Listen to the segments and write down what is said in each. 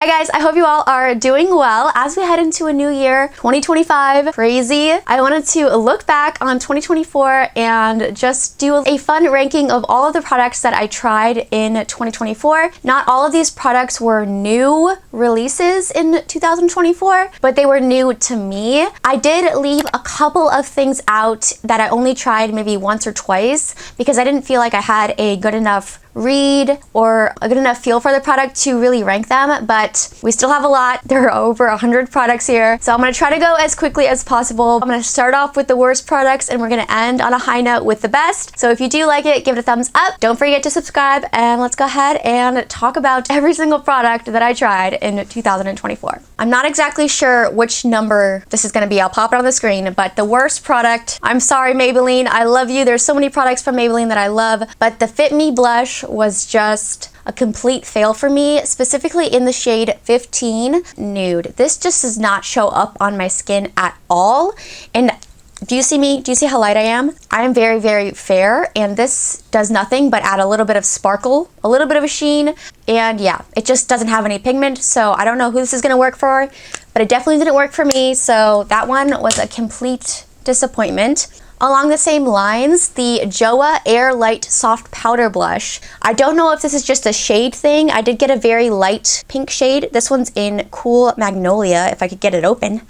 Hi guys, I hope you all are doing well. As we head into a new year, 2025, crazy. I wanted to look back on 2024 and just do a fun ranking of all of the products that I tried in 2024. Not all of these products were new releases in 2024, but they were new to me. I did leave a couple of things out that I only tried maybe once or twice because I didn't feel like I had a good enough read or a good enough feel for the product to really rank them, but we still have a lot. There are over 100 products here, so I'm going to try to go as quickly as possible. I'm going to start off with the worst products and we're going to end on a high note with the best. So if you do like it, give it a thumbs up. Don't forget to subscribe, and let's go ahead and talk about every single product that I tried in 2024. I'm not exactly sure which number this is going to be. I'll pop it on the screen, but the worst product, I'm sorry Maybelline, I love you. There's so many products from Maybelline that I love, but the Fit Me blush was just a complete fail for me, specifically in the shade 15 Nude. This just does not show up on my skin at all. And do you see me? Do you see how light I am? I am very, very fair, and this does nothing but add a little bit of sparkle, a little bit of a sheen, and yeah, it just doesn't have any pigment, so I don't know who this is gonna work for, but it definitely didn't work for me, so that one was a complete disappointment. Along the same lines, the Joah Air Light Soft Powder Blush. I don't know if this is just a shade thing. I did get a very light pink shade. This one's in Cool Magnolia, if I could get it open.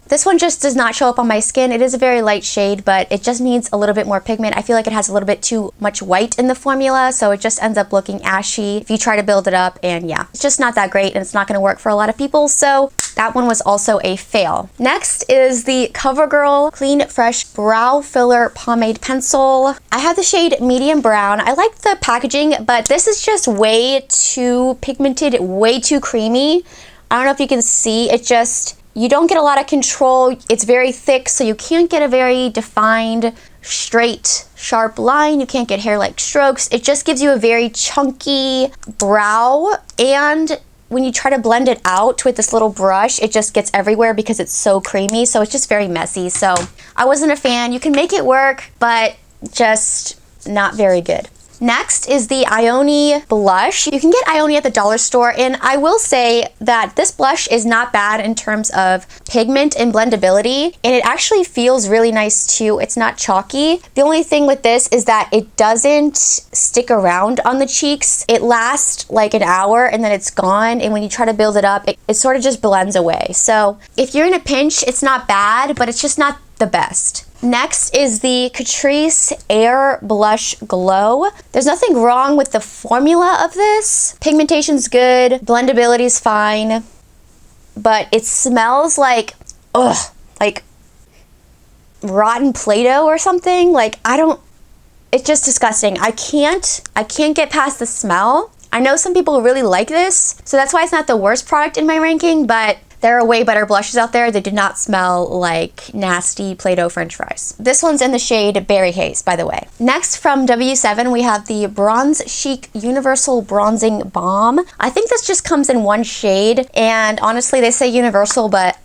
This one just does not show up on my skin. It is a very light shade, but it just needs a little bit more pigment. I feel like it has a little bit too much white in the formula, so it just ends up looking ashy if you try to build it up, and yeah, it's just not that great, and it's not going to work for a lot of people, so that one was also a fail. Next is the Covergirl Clean Fresh Brow Filler Pomade Pencil. I have the shade Medium Brown. I like the packaging, but this is just way too pigmented, way too creamy. I don't know if you can see, it just, you don't get a lot of control. It's very thick, so you can't get a very defined, straight, sharp line. You can't get hair-like strokes. It just gives you a very chunky brow, and when you try to blend it out with this little brush, it just gets everywhere because it's so creamy, so it's just very messy. So I wasn't a fan. You can make it work, but just not very good. Next is the Ioni blush. You can get Ioni at the dollar store, and I will say that this blush is not bad in terms of pigment and blendability, and it actually feels really nice too. It's not chalky. The only thing with this is that it doesn't stick around on the cheeks. It lasts like an hour and then it's gone, and when you try to build it up, it sort of just blends away. So if you're in a pinch, it's not bad, but it's just not the best. Next is the Catrice Air Blush Glow. There's nothing wrong with the formula of this. Pigmentation's good, blendability's fine, but it smells like, like rotten Play-Doh or something. Like, it's just disgusting. I can't get past the smell. I know some people really like this, so that's why it's not the worst product in my ranking, but there are way better blushes out there that do not smell like nasty Play-Doh french fries. This one's in the shade Berry Haze, by the way. Next, from W7, we have the Bronze Chic Universal Bronzing Balm. I think this just comes in one shade, and honestly, they say universal, but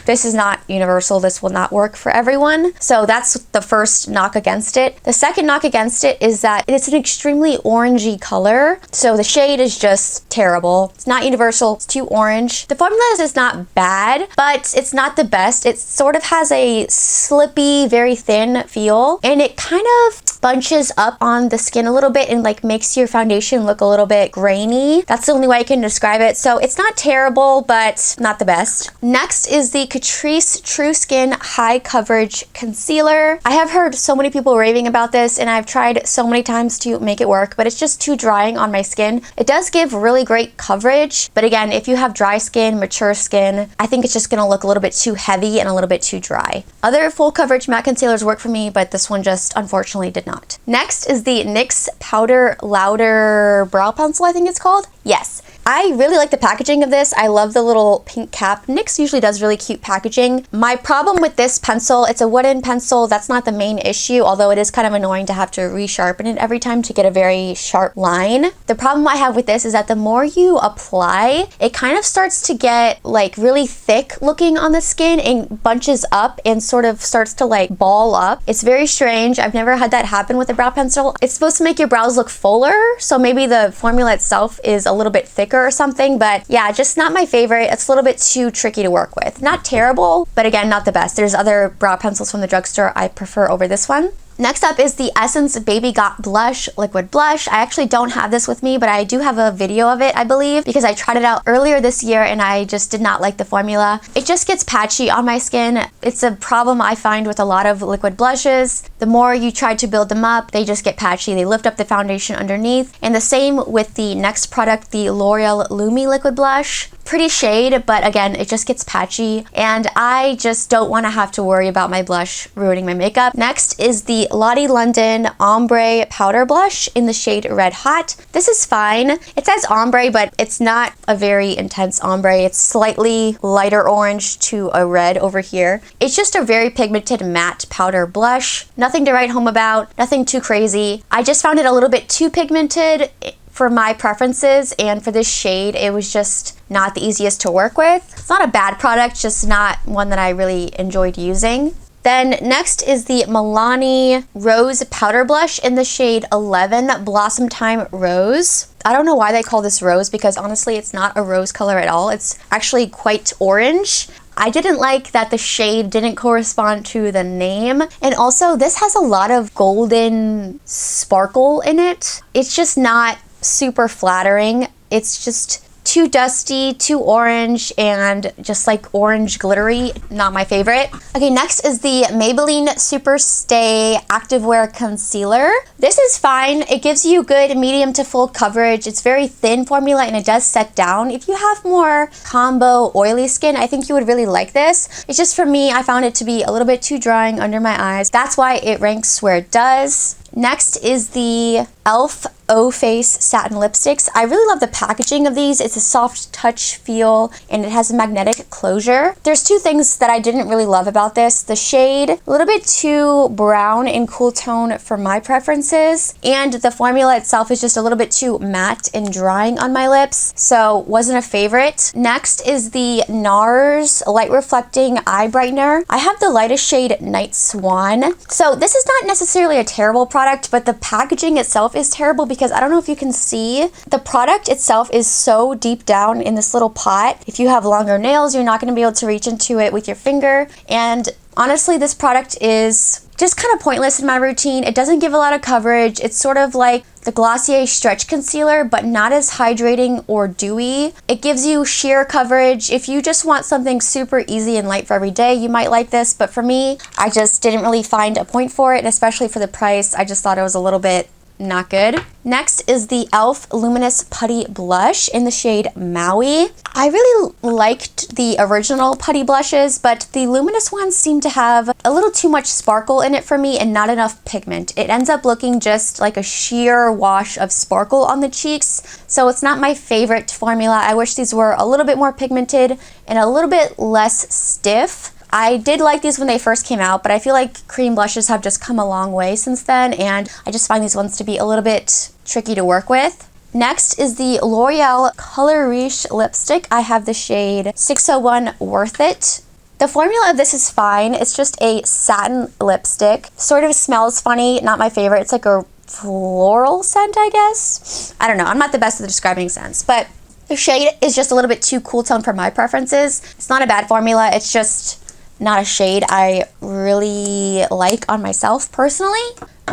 this is not universal. This will not work for everyone. So that's the first knock against it. The second knock against it is that it's an extremely orangey color, so the shade is just terrible. It's not universal, it's too orange. The formula is not bad, but it's not the best. It sort of has a slippy, very thin feel, and it kind of bunches up on the skin a little bit and like makes your foundation look a little bit grainy. That's the only way I can describe it. So it's not terrible, but not the best. Next is the Catrice True Skin High Coverage Concealer. I have heard so many people raving about this, and I've tried so many times to make it work, but it's just too drying on my skin. It does give really great coverage, but again, if you have dry skin, mature skin, I think it's just gonna look a little bit too heavy and a little bit too dry. Other full coverage matte concealers work for me, but this one just unfortunately did not. Next is the NYX Powder Louder Brow Pencil, I think it's called. Yes. I really like the packaging of this. I love the little pink cap. NYX usually does really cute packaging. My problem with this pencil, it's a wooden pencil. That's not the main issue, although it is kind of annoying to have to resharpen it every time to get a very sharp line. The problem I have with this is that the more you apply, it kind of starts to get like really thick looking on the skin and bunches up and sort of starts to like ball up. It's very strange. I've never had that happen with a brow pencil. It's supposed to make your brows look fuller, so maybe the formula itself is a little bit thicker thicker or something, but yeah, just not my favorite. It's a little bit too tricky to work with. Not terrible, but again, not the best. There's other brow pencils from the drugstore I prefer over this one. Next up is the Essence Baby Got Blush Liquid Blush. I actually don't have this with me, but I do have a video of it, I believe, because I tried it out earlier this year and I just did not like the formula. It just gets patchy on my skin. It's a problem I find with a lot of liquid blushes. The more you try to build them up, they just get patchy. They lift up the foundation underneath. And the same with the next product, the L'Oreal Lumi Liquid Blush. Pretty shade, but again, it just gets patchy and I just don't want to have to worry about my blush ruining my makeup. Next is the Lottie London Ombre Powder Blush in the shade Red Hot. This is fine. It says ombre, but it's not a very intense ombre. It's slightly lighter orange to a red over here. It's just a very pigmented matte powder blush. Nothing to write home about, nothing too crazy. I just found it a little bit too pigmented for my preferences, and for this shade it was just not the easiest to work with. It's not a bad product, just not one that I really enjoyed using. Then next is the Milani Rose Powder Blush in the shade 11 Blossom Time Rose. I don't know why they call this rose because honestly it's not a rose color at all. It's actually quite orange. I didn't like that the shade didn't correspond to the name. And also this has a lot of golden sparkle in it. It's just not super flattering. It's just too dusty, too orange, and just like orange glittery. Not my favorite. Okay, next is the Maybelline Super Stay Activewear Concealer. This is fine. It gives you good medium to full coverage. It's very thin formula and it does set down. If you have more combo oily skin, I think you would really like this. It's just for me, I found it to be a little bit too drying under my eyes. That's why it ranks where it does. Next is the e.l.f. O-Face Satin Lipsticks. I really love the packaging of these. It's a soft touch feel and it has a magnetic closure. There's two things that I didn't really love about this. The shade, a little bit too brown and cool tone for my preferences, and the formula itself is just a little bit too matte and drying on my lips, so wasn't a favorite. Next is the NARS Light Reflecting Eye Brightener. I have the lightest shade Night Swan. So this is not necessarily a terrible product, but the packaging itself is terrible because I don't know if you can see, the product itself is so deep down in this little pot. If you have longer nails, you're not going to be able to reach into it with your finger. And honestly, this product is just kind of pointless in my routine. It doesn't give a lot of coverage. It's sort of like the Glossier Stretch Concealer, but not as hydrating or dewy. It gives you sheer coverage. If you just want something super easy and light for every day, you might like this. But for me, I just didn't really find a point for it, and especially for the price, I just thought it was a little bit not good. Next is the e.l.f. Luminous Putty Blush in the shade Maui. I really liked the original putty blushes, but the luminous ones seem to have a little too much sparkle in it for me and not enough pigment. It ends up looking just like a sheer wash of sparkle on the cheeks, so it's not my favorite formula. I wish these were a little bit more pigmented and a little bit less stiff. I did like these when they first came out, but I feel like cream blushes have just come a long way since then, and I just find these ones to be a little bit tricky to work with. Next is the L'Oreal Color Riche lipstick. I have the shade 601 Worth It. The formula of this is fine. It's just a satin lipstick. Sort of smells funny, not my favorite. It's like a floral scent, I guess. I don't know, I'm not the best at describing scents, but the shade is just a little bit too cool tone for my preferences. It's not a bad formula, it's just not a shade I really like on myself personally.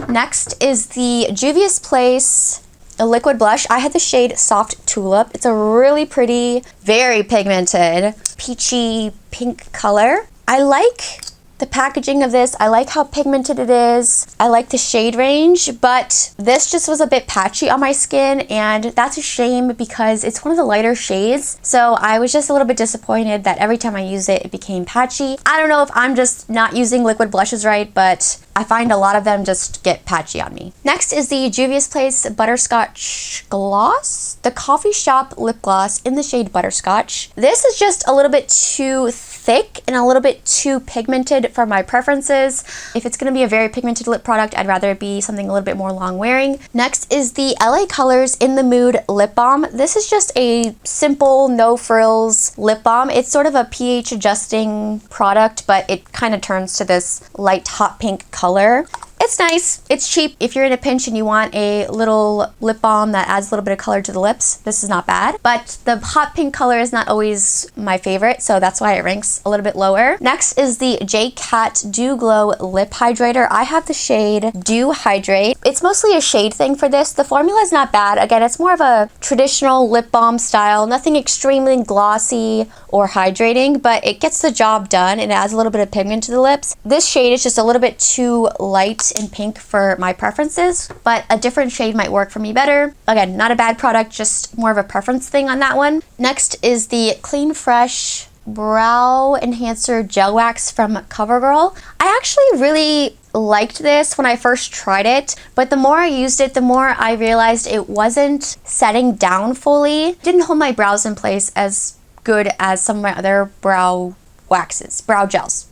Next is the Juvia's Place a liquid blush. I had the shade Soft Tulip. It's a really pretty, very pigmented, peachy pink color. I like the packaging of this. I like how pigmented it is. I like the shade range, but this just was a bit patchy on my skin, and that's a shame because it's one of the lighter shades. So I was just a little bit disappointed that every time I use it, it became patchy. I don't know if I'm just not using liquid blushes right, but I find a lot of them just get patchy on me. Next is the Juvia's Place Butterscotch Gloss, the Coffee Shop Lip Gloss in the shade Butterscotch. This is just a little bit too thick and a little bit too pigmented for my preferences. If it's going to be a very pigmented lip product, I'd rather it be something a little bit more long wearing. Next is the LA Colors In the Mood Lip Balm. This is just a simple, no frills lip balm. It's sort of a pH adjusting product, but it kind of turns to this light hot pink color. It's nice. It's cheap. If you're in a pinch and you want a little lip balm that adds a little bit of color to the lips, this is not bad. But the hot pink color is not always my favorite, so that's why it ranks a little bit lower. Next is the J.cat Dew Glow Lip Hydrator. I have the shade Dew Hydrate. It's mostly a shade thing for this. The formula is not bad. Again, it's more of a traditional lip balm style, nothing extremely glossy or hydrating, but it gets the job done and it adds a little bit of pigment to the lips. This shade is just a little bit too light and pink for my preferences, but a different shade might work for me better. Again, not a bad product, just more of a preference thing on that one. Next is the Clean Fresh Brow Enhancer Gel Wax from Covergirl. I actually really liked this when I first tried it, but the more I used it, the more I realized it wasn't setting down fully. It didn't hold my brows in place as good as some of my other brow waxes, brow gels.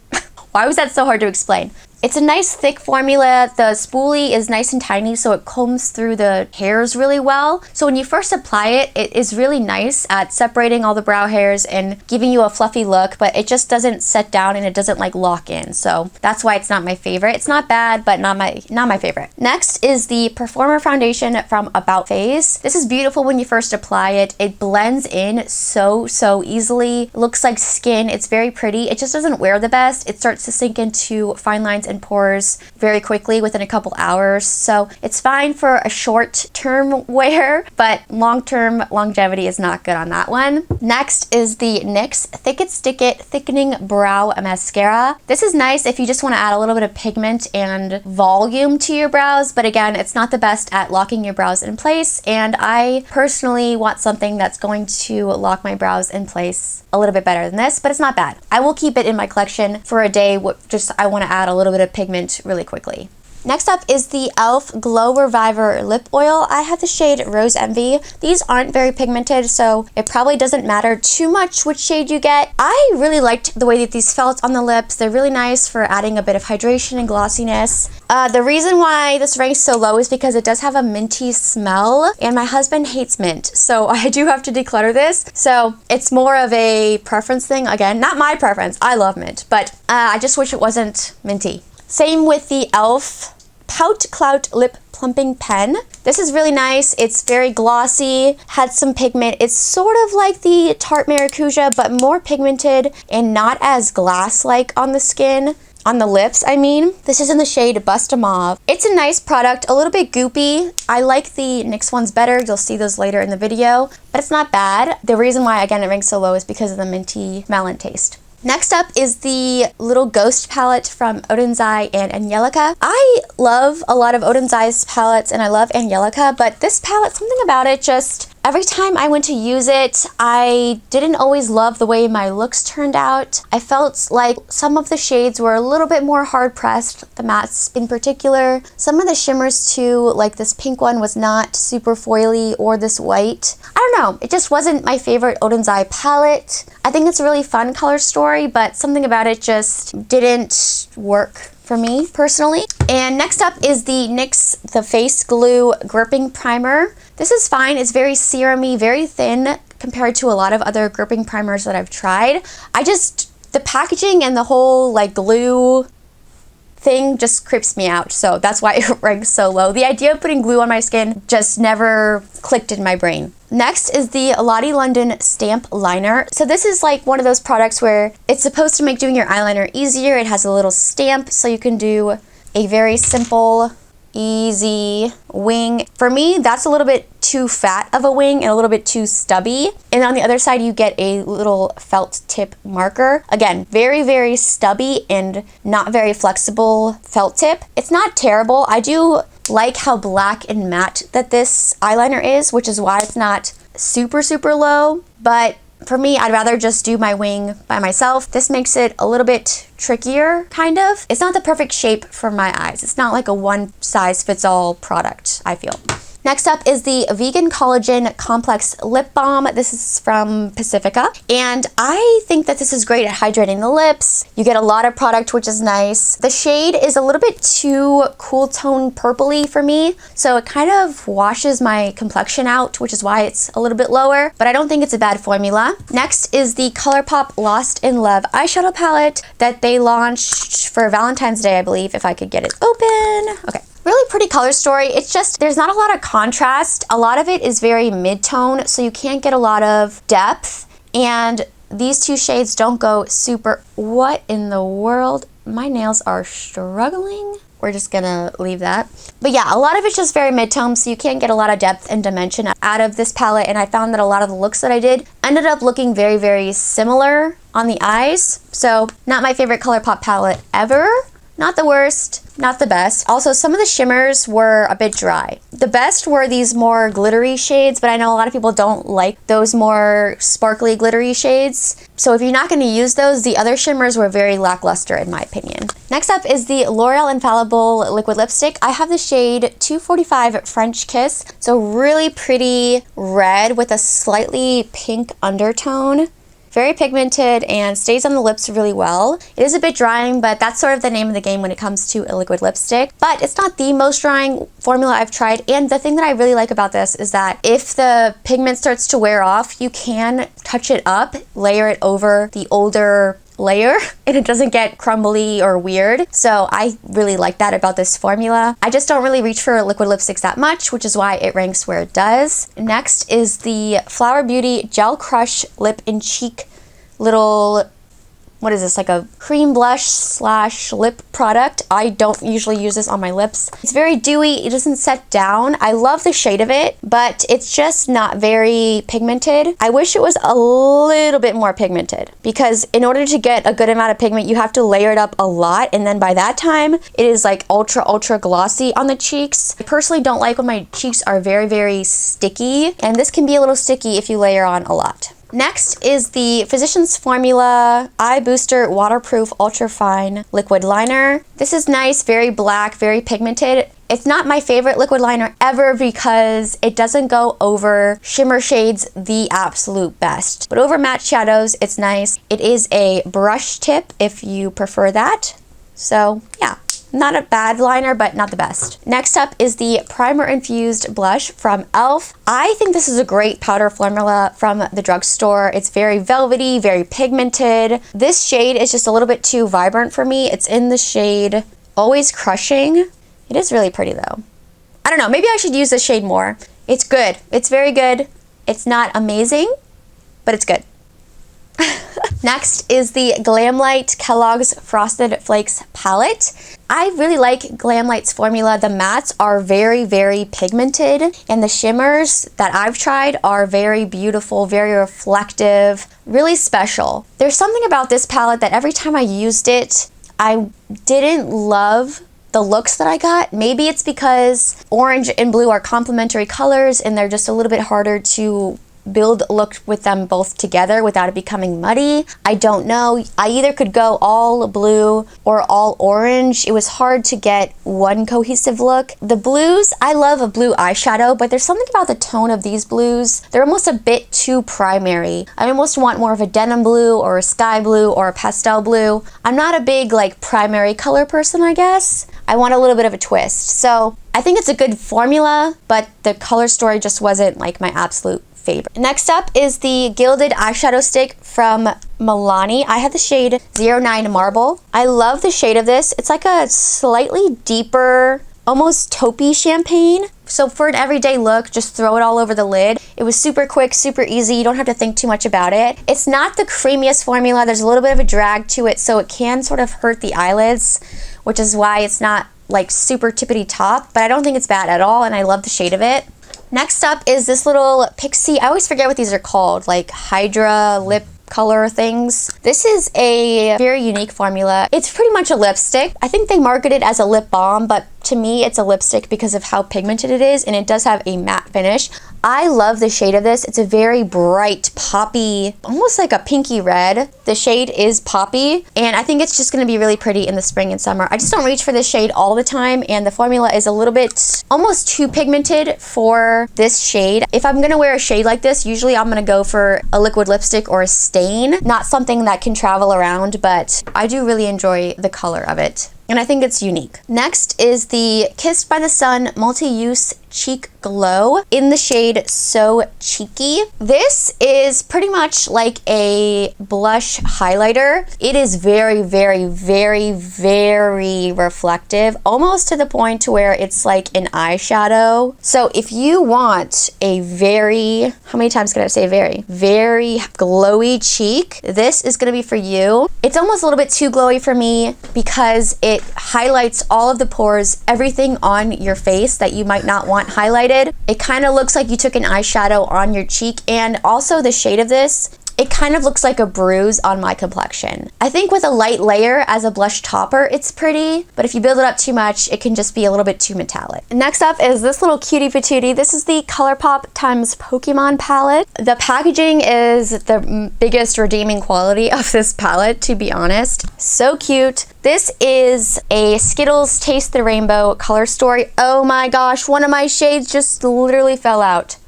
Why was that so hard to explain? It's a nice thick formula. The spoolie is nice and tiny, so it combs through the hairs really well. So when you first apply it, it is really nice at separating all the brow hairs and giving you a fluffy look, but it just doesn't set down and it doesn't like lock in. So that's why it's not my favorite. It's not bad, but not my favorite. Next is the Performer Foundation from Aboutface. This is beautiful when you first apply it. It blends in so easily. It looks like skin. It's very pretty. It just doesn't wear the best. It starts to sink into fine lines and pores very quickly within a couple hours. So it's fine for a short-term wear, but long-term longevity is not good on that one. Next is the NYX Thick It Stick It Thickening Brow Mascara. This is nice if you just want to add a little bit of pigment and volume to your brows, but again, it's not the best at locking your brows in place, and I personally want something that's going to lock my brows in place a little bit better than this, but it's not bad. I will keep it in my collection for a day, just I want to add a little bit of pigment really quickly. Next up is the e.l.f. Glow Reviver Lip Oil. I have the shade Rose Envy. These aren't very pigmented, so it probably doesn't matter too much which shade you get. I really liked the way that these felt on the lips. They're really nice for adding a bit of hydration and glossiness. The reason why this ranks so low is because it does have a minty smell, and my husband hates mint, so I do have to declutter this. So it's more of a preference thing. Again, not my preference. I love mint, but I just wish it wasn't minty. Same with the e.l.f. Pout Clout Lip Plumping Pen. This is really nice. It's very glossy, had some pigment. It's sort of like the Tarte Maracuja, but more pigmented and not as glass-like on the skin. On the lips, I mean. This is in the shade Bust a Mauve. It's a nice product, a little bit goopy. I like the NYX ones better. You'll see those later in the video, but it's not bad. The reason why, again, it ranks so low is because of the minty melon taste. Next up is the little Ghost palette from Odenzai and Angelica. I love a lot of Odenzai's palettes and I love Angelica, but this palette, something about it just, every time I went to use it, I didn't always love the way my looks turned out. I felt like some of the shades were a little bit more hard pressed, the mattes in particular. Some of the shimmers too, like this pink one was not super foily, or this white. I don't know, it just wasn't my favorite Odenzai palette. I think it's a really fun color story, but something about it just didn't work for me personally. And next up is the NYX The Face Glue Gripping Primer. This is fine. It's very serum-y, very thin compared to a lot of other gripping primers that I've tried. The packaging and the whole like glue thing just creeps me out, so that's why it ranks so low. The idea of putting glue on my skin just never clicked in my brain. Next is the Lottie London Stamp Liner. So this is like one of those products where it's supposed to make doing your eyeliner easier. It has a little stamp so you can do a very simple, easy wing. For me, that's a little bit too fat of a wing and a little bit too stubby. And on the other side, you get a little felt tip marker. Again, very stubby and not very flexible felt tip. It's not terrible. I do like how black and matte that this eyeliner is, which is why it's not super low. But for me, I'd rather just do my wing by myself. This makes it a little bit trickier, kind of. It's not the perfect shape for my eyes. It's not like a one-size-fits-all product, I feel. Next up is the Vegan Collagen Complex Lip Balm. This is from Pacifica, and I think that this is great at hydrating the lips. You get a lot of product, which is nice. The shade is a little bit too cool tone purpley for me, so it kind of washes my complexion out, which is why it's a little bit lower, but I don't think it's a bad formula. Next is the ColourPop Lost in Love eyeshadow palette that they launched for Valentine's Day, I believe, if I could get it open. Okay. Really pretty color story. It's just, there's not a lot of contrast. A lot of it is very mid-tone, so you can't get a lot of depth. And these two shades don't go super... What in the world? My nails are struggling. We're just gonna leave that. But yeah, a lot of it's just very mid-tone, so you can't get a lot of depth and dimension out of this palette. And I found that a lot of the looks that I did ended up looking very, very similar on the eyes. So not my favorite ColourPop palette ever. Not the worst, not the best. Also, some of the shimmers were a bit dry. The best were these more glittery shades, but I know a lot of people don't like those more sparkly glittery shades. So if you're not going to use those, the other shimmers were very lackluster in my opinion. Next up is the L'Oreal Infallible Liquid Lipstick. I have the shade 245 French Kiss. So really pretty red with a slightly pink undertone. Very pigmented and stays on the lips really well. It is a bit drying, but that's sort of the name of the game when it comes to a liquid lipstick. But it's not the most drying formula I've tried. And the thing that I really like about this is that if the pigment starts to wear off, you can touch it up, layer it over the older layer, and it doesn't get crumbly or weird. So I really like that about this formula. I just don't really reach for liquid lipsticks that much, which is why it ranks where it does. Next is the Flower Beauty Gel Crush Lip and Cheek little, what is this, like a cream blush slash lip product. I don't usually use this on my lips. It's very dewy, it doesn't set down. I love the shade of it, but it's just not very pigmented. I wish it was a little bit more pigmented, because in order to get a good amount of pigment, you have to layer it up a lot, and then by that time, it is like ultra glossy on the cheeks. I personally don't like when my cheeks are very sticky, and this can be a little sticky if you layer on a lot. Next is the Physicians Formula Eye Booster Waterproof Ultra Fine Liquid Liner. This is nice, very black, very pigmented. It's not my favorite liquid liner ever because it doesn't go over shimmer shades the absolute best. But over matte shadows, it's nice. It is a brush tip if you prefer that. So yeah. Not a bad liner, but not the best. Next up is the Primer Infused Blush from e.l.f. I think this is a great powder formula from the drugstore. It's very velvety, very pigmented. This shade is just a little bit too vibrant for me. It's in the shade Always Crushing. It is really pretty though. I don't know, maybe I should use this shade more. It's good. It's very good. It's not amazing, but it's good. Next is the Glamlite Kellogg's Frosted Flakes palette. I really like Glamlite's formula. The mattes are very pigmented, and the shimmers that I've tried are very beautiful, very reflective, really special. There's something about this palette that every time I used it, I didn't love the looks that I got. Maybe it's because orange and blue are complementary colors and they're just a little bit harder to build a look with them both together without it becoming muddy. I don't know. I either could go all blue or all orange. It was hard to get one cohesive look. The blues, I love a blue eyeshadow, but there's something about the tone of these blues. They're almost a bit too primary. I almost want more of a denim blue or a sky blue or a pastel blue. I'm not a big like primary color person, I guess. I want a little bit of a twist. So I think it's a good formula, but the color story just wasn't like my absolute favorite. Next up is the Gilded Eyeshadow Stick from Milani. I have the shade 09 Marble. I love the shade of this. It's like a slightly deeper, almost taupey champagne. So for an everyday look, just throw it all over the lid. It was super quick, super easy. You don't have to think too much about it. It's not the creamiest formula. There's a little bit of a drag to it, so it can sort of hurt the eyelids, which is why it's not like super tippity top, but I don't think it's bad at all, and I love the shade of it. Next up is this little Pixie, I always forget what these are called, like Hydra lip color things. This is a very unique formula. It's pretty much a lipstick. I think they market it as a lip balm, but To me, it's a lipstick because of how pigmented it is, and it does have a matte finish. I love the shade of this. It's a very bright, poppy, almost like a pinky red. The shade is poppy, and I think it's just gonna be really pretty in the spring and summer. I just don't reach for this shade all the time, and the formula is a little bit almost too pigmented for this shade. If I'm gonna wear a shade like this, usually I'm gonna go for a liquid lipstick or a stain, not something that can travel around, but I do really enjoy the color of it, and I think it's unique. Next is the Kissed by the Sun Multi-Use Cheek Glow in the shade So Cheeky. This is pretty much like a blush highlighter. It is very, very, very, very reflective, almost to the point to where it's like an eyeshadow. So if you want a very, how many times can I say very? Very glowy cheek, this is gonna be for you. It's almost a little bit too glowy for me because it highlights all of the pores, everything on your face that you might not want highlighted. It kind of looks like you took an eyeshadow on your cheek, and also the shade of this, it kind of looks like a bruise on my complexion. I think with a light layer as a blush topper, it's pretty, but if you build it up too much, it can just be a little bit too metallic. Next up is this little cutie patootie. This is the ColourPop x Pokemon palette. The packaging is the biggest redeeming quality of this palette, to be honest. So cute. This is a Skittles Taste the Rainbow color story. Oh my gosh, one of my shades just literally fell out.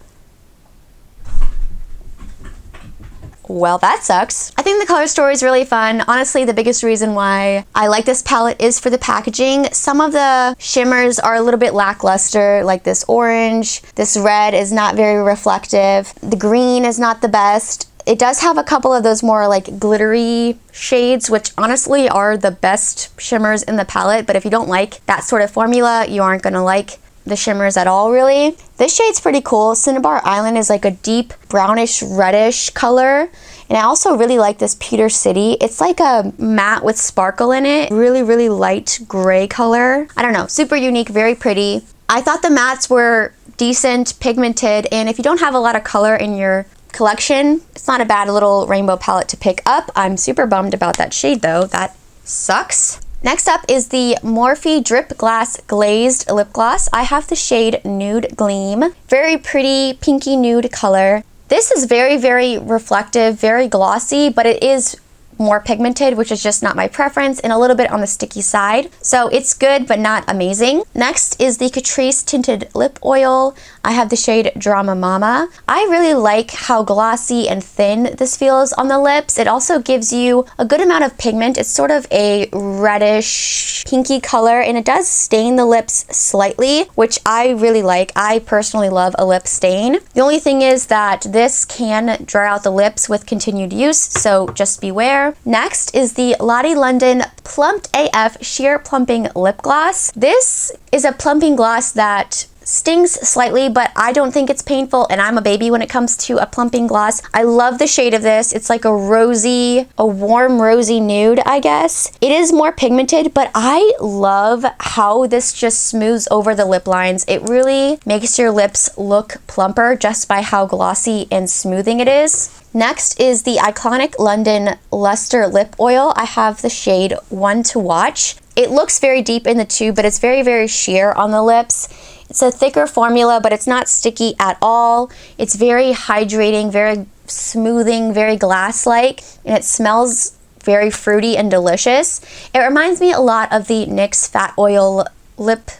Well, that sucks. I think the color story is really fun. Honestly, the biggest reason why I like this palette is for the packaging. Some of the shimmers are a little bit lackluster, like this orange. This red is not very reflective. The green is not the best. It does have a couple of those more like glittery shades, which honestly are the best shimmers in the palette. But if you don't like that sort of formula, you aren't gonna like the shimmers at all, really. This shade's pretty cool. Cinnabar Island is like a deep brownish reddish color, and I also really like this Pewter City. It's like a matte with sparkle in it. Really, really light gray color. I don't know, super unique, very pretty. I thought the mattes were decent, pigmented, and if you don't have a lot of color in your collection, it's not a bad little rainbow palette to pick up. I'm super bummed about that shade though. That sucks. Next up is the Morphe Drip Glass Glazed Lip Gloss. I have the shade Nude Gleam. Very pretty pinky nude color. This is very, very reflective, very glossy, but it is more pigmented, which is just not my preference, and a little bit on the sticky side. So it's good, but not amazing. Next is the Catrice Tinted Lip Oil. I have the shade Drama Mama. I really like how glossy and thin this feels on the lips. It also gives you a good amount of pigment. It's sort of a reddish pinky color, and it does stain the lips slightly, which I really like. I personally love a lip stain. The only thing is that this can dry out the lips with continued use, so just beware. Next is the Lottie London Plumped AF Sheer Plumping Lip Gloss. This is a plumping gloss that stings slightly, but I don't think it's painful, and I'm a baby when it comes to a plumping gloss. I love the shade of this. It's like a rosy, a warm rosy nude, I guess. It is more pigmented, but I love how this just smooths over the lip lines. It really makes your lips look plumper just by how glossy and smoothing it is. Next is the Iconic London Luster Lip Oil. I have the shade One to Watch. It looks very deep in the tube, but it's very, very sheer on the lips. It's a thicker formula, but it's not sticky at all. It's very hydrating, very smoothing, very glass-like, and it smells very fruity and delicious. It reminds me a lot of the NYX Fat Oil Lip...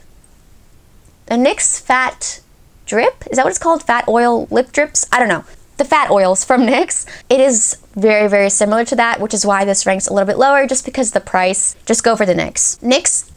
The NYX Fat Drip? Is that what it's called? Fat Oil Lip Drips? I don't know. The fat oils from NYX. It is very, very similar to that, which is why this ranks a little bit lower, just because of the price. Just go for the NYX. Next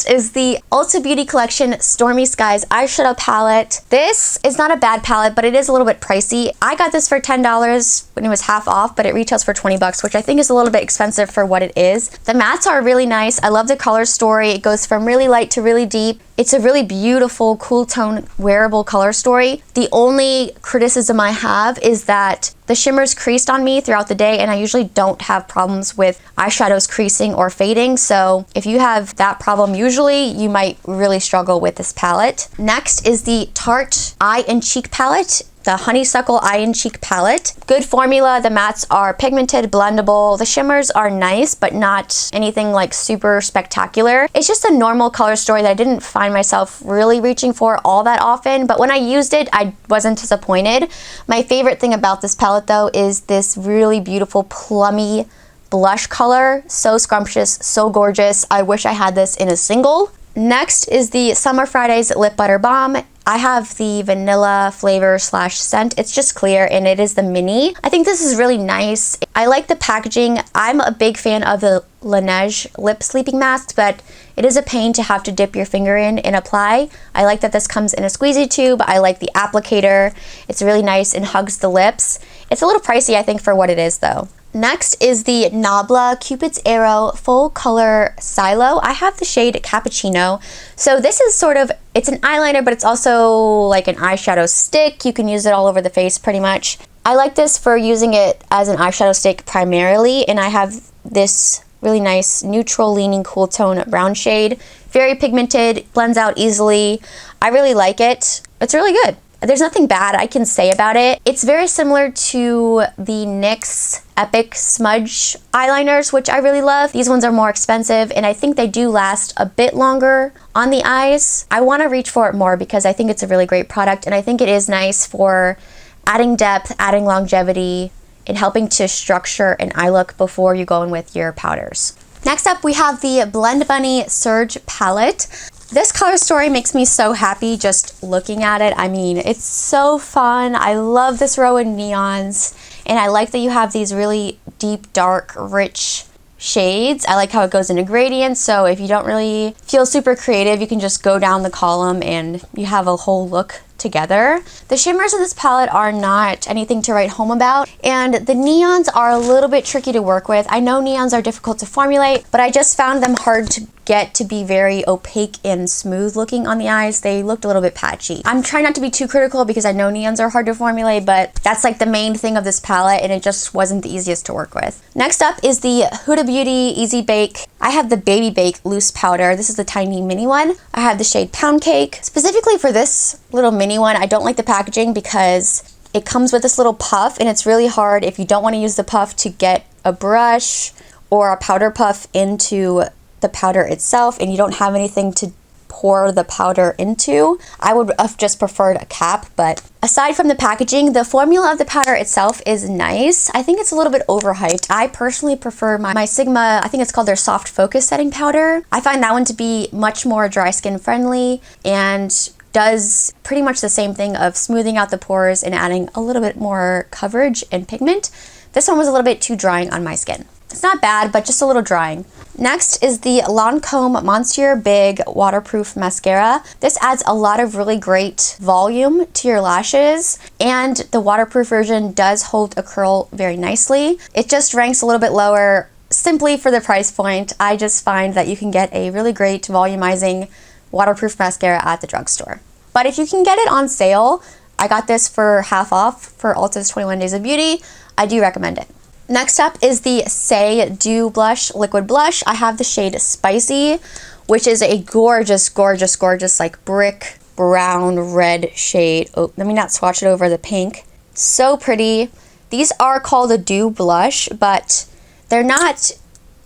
is the Ulta Beauty Collection Stormy Skies eyeshadow palette. This is not a bad palette, but it is a little bit pricey. I got this for $10 when it was half off, but it retails for 20 bucks, which I think is a little bit expensive for what it is. The mattes are really nice. I love the color story. It goes from really light to really deep. It's a really beautiful, cool tone, wearable color story. The only criticism I have is that the shimmer's creased on me throughout the day, and I usually don't have problems with eyeshadows creasing or fading, so if you have that problem usually, you might really struggle with this palette. Next is the Tarte Eye and Cheek palette. the Honeysuckle Eye and Cheek palette. Good formula. The mattes are pigmented, blendable. The shimmers are nice, but not anything like super spectacular. It's just a normal color story that I didn't find myself really reaching for all that often, but when I used it, I wasn't disappointed. My favorite thing about this palette though is this really beautiful plummy blush color. So scrumptious, so gorgeous. I wish I had this in a single. Next is the Summer Fridays Lip Butter Balm. I have the vanilla flavor slash scent. It's just clear and it is the mini. I think this is really nice. I like the packaging. I'm a big fan of the Laneige lip sleeping mask, but it is a pain to have to dip your finger in and apply. I like that this comes in a squeezy tube. I like the applicator. It's really nice and hugs the lips. It's a little pricey, I think, for what it is though. Next is the Nabla Cupid's Arrow Full Color Silo. I have the shade Cappuccino. So this is sort of, it's an eyeliner, but it's also like an eyeshadow stick. You can use it all over the face pretty much. I like this for using it as an eyeshadow stick primarily, and I have this really nice neutral leaning cool tone brown shade. Very pigmented, blends out easily. I really like it. It's really good. There's nothing bad I can say about it. It's very similar to the NYX Epic Smudge eyeliners, which I really love. These ones are more expensive and I think they do last a bit longer on the eyes. I want to reach for it more because I think it's a really great product and I think it is nice for adding depth, adding longevity, and helping to structure an eye look before you go in with your powders. Next up, we have the Blend Bunny Surge Palette. This color story makes me so happy just looking at it. I mean, it's so fun. I love this row in neons, and I like that you have these really deep, dark, rich shades. I like how it goes into gradients, so if you don't really feel super creative, you can just go down the column and you have a whole look together. The shimmers in this palette are not anything to write home about, and the neons are a little bit tricky to work with. I know neons are difficult to formulate, but I just found them hard to get to be very opaque and smooth looking on the eyes. They looked a little bit patchy. I'm trying not to be too critical because I know neons are hard to formulate, but that's like the main thing of this palette and it just wasn't the easiest to work with. Next up is the Huda Beauty Easy Bake. I have the Baby Bake loose powder. This is the tiny mini one. I have the shade Pound Cake. Specifically for this little mini one, I don't like the packaging because it comes with this little puff and it's really hard if you don't want to use the puff to get a brush or a powder puff into the powder itself and you don't have anything to pour the powder into. I would have just preferred a cap, but aside from the packaging, the formula of the powder itself is nice. I think it's a little bit overhyped. I personally prefer my Sigma, I think it's called their Soft Focus Setting Powder. I find that one to be much more dry skin friendly and does pretty much the same thing of smoothing out the pores and adding a little bit more coverage and pigment. This one was a little bit too drying on my skin. It's not bad, but just a little drying. Next is the Lancome Monsieur Big Waterproof Mascara. This adds a lot of really great volume to your lashes, and the waterproof version does hold a curl very nicely. It just ranks a little bit lower simply for the price point. I just find that you can get a really great volumizing waterproof mascara at the drugstore. But if you can get it on sale, I got this for half off for Ulta's 21 Days of Beauty. I do recommend it. Next up is the Say Dew Blush Liquid Blush. I have the shade Spicy, which is a gorgeous, gorgeous, gorgeous like brick brown red shade. Oh, let me not swatch it over the pink. So pretty. These are called a dew blush, but they're not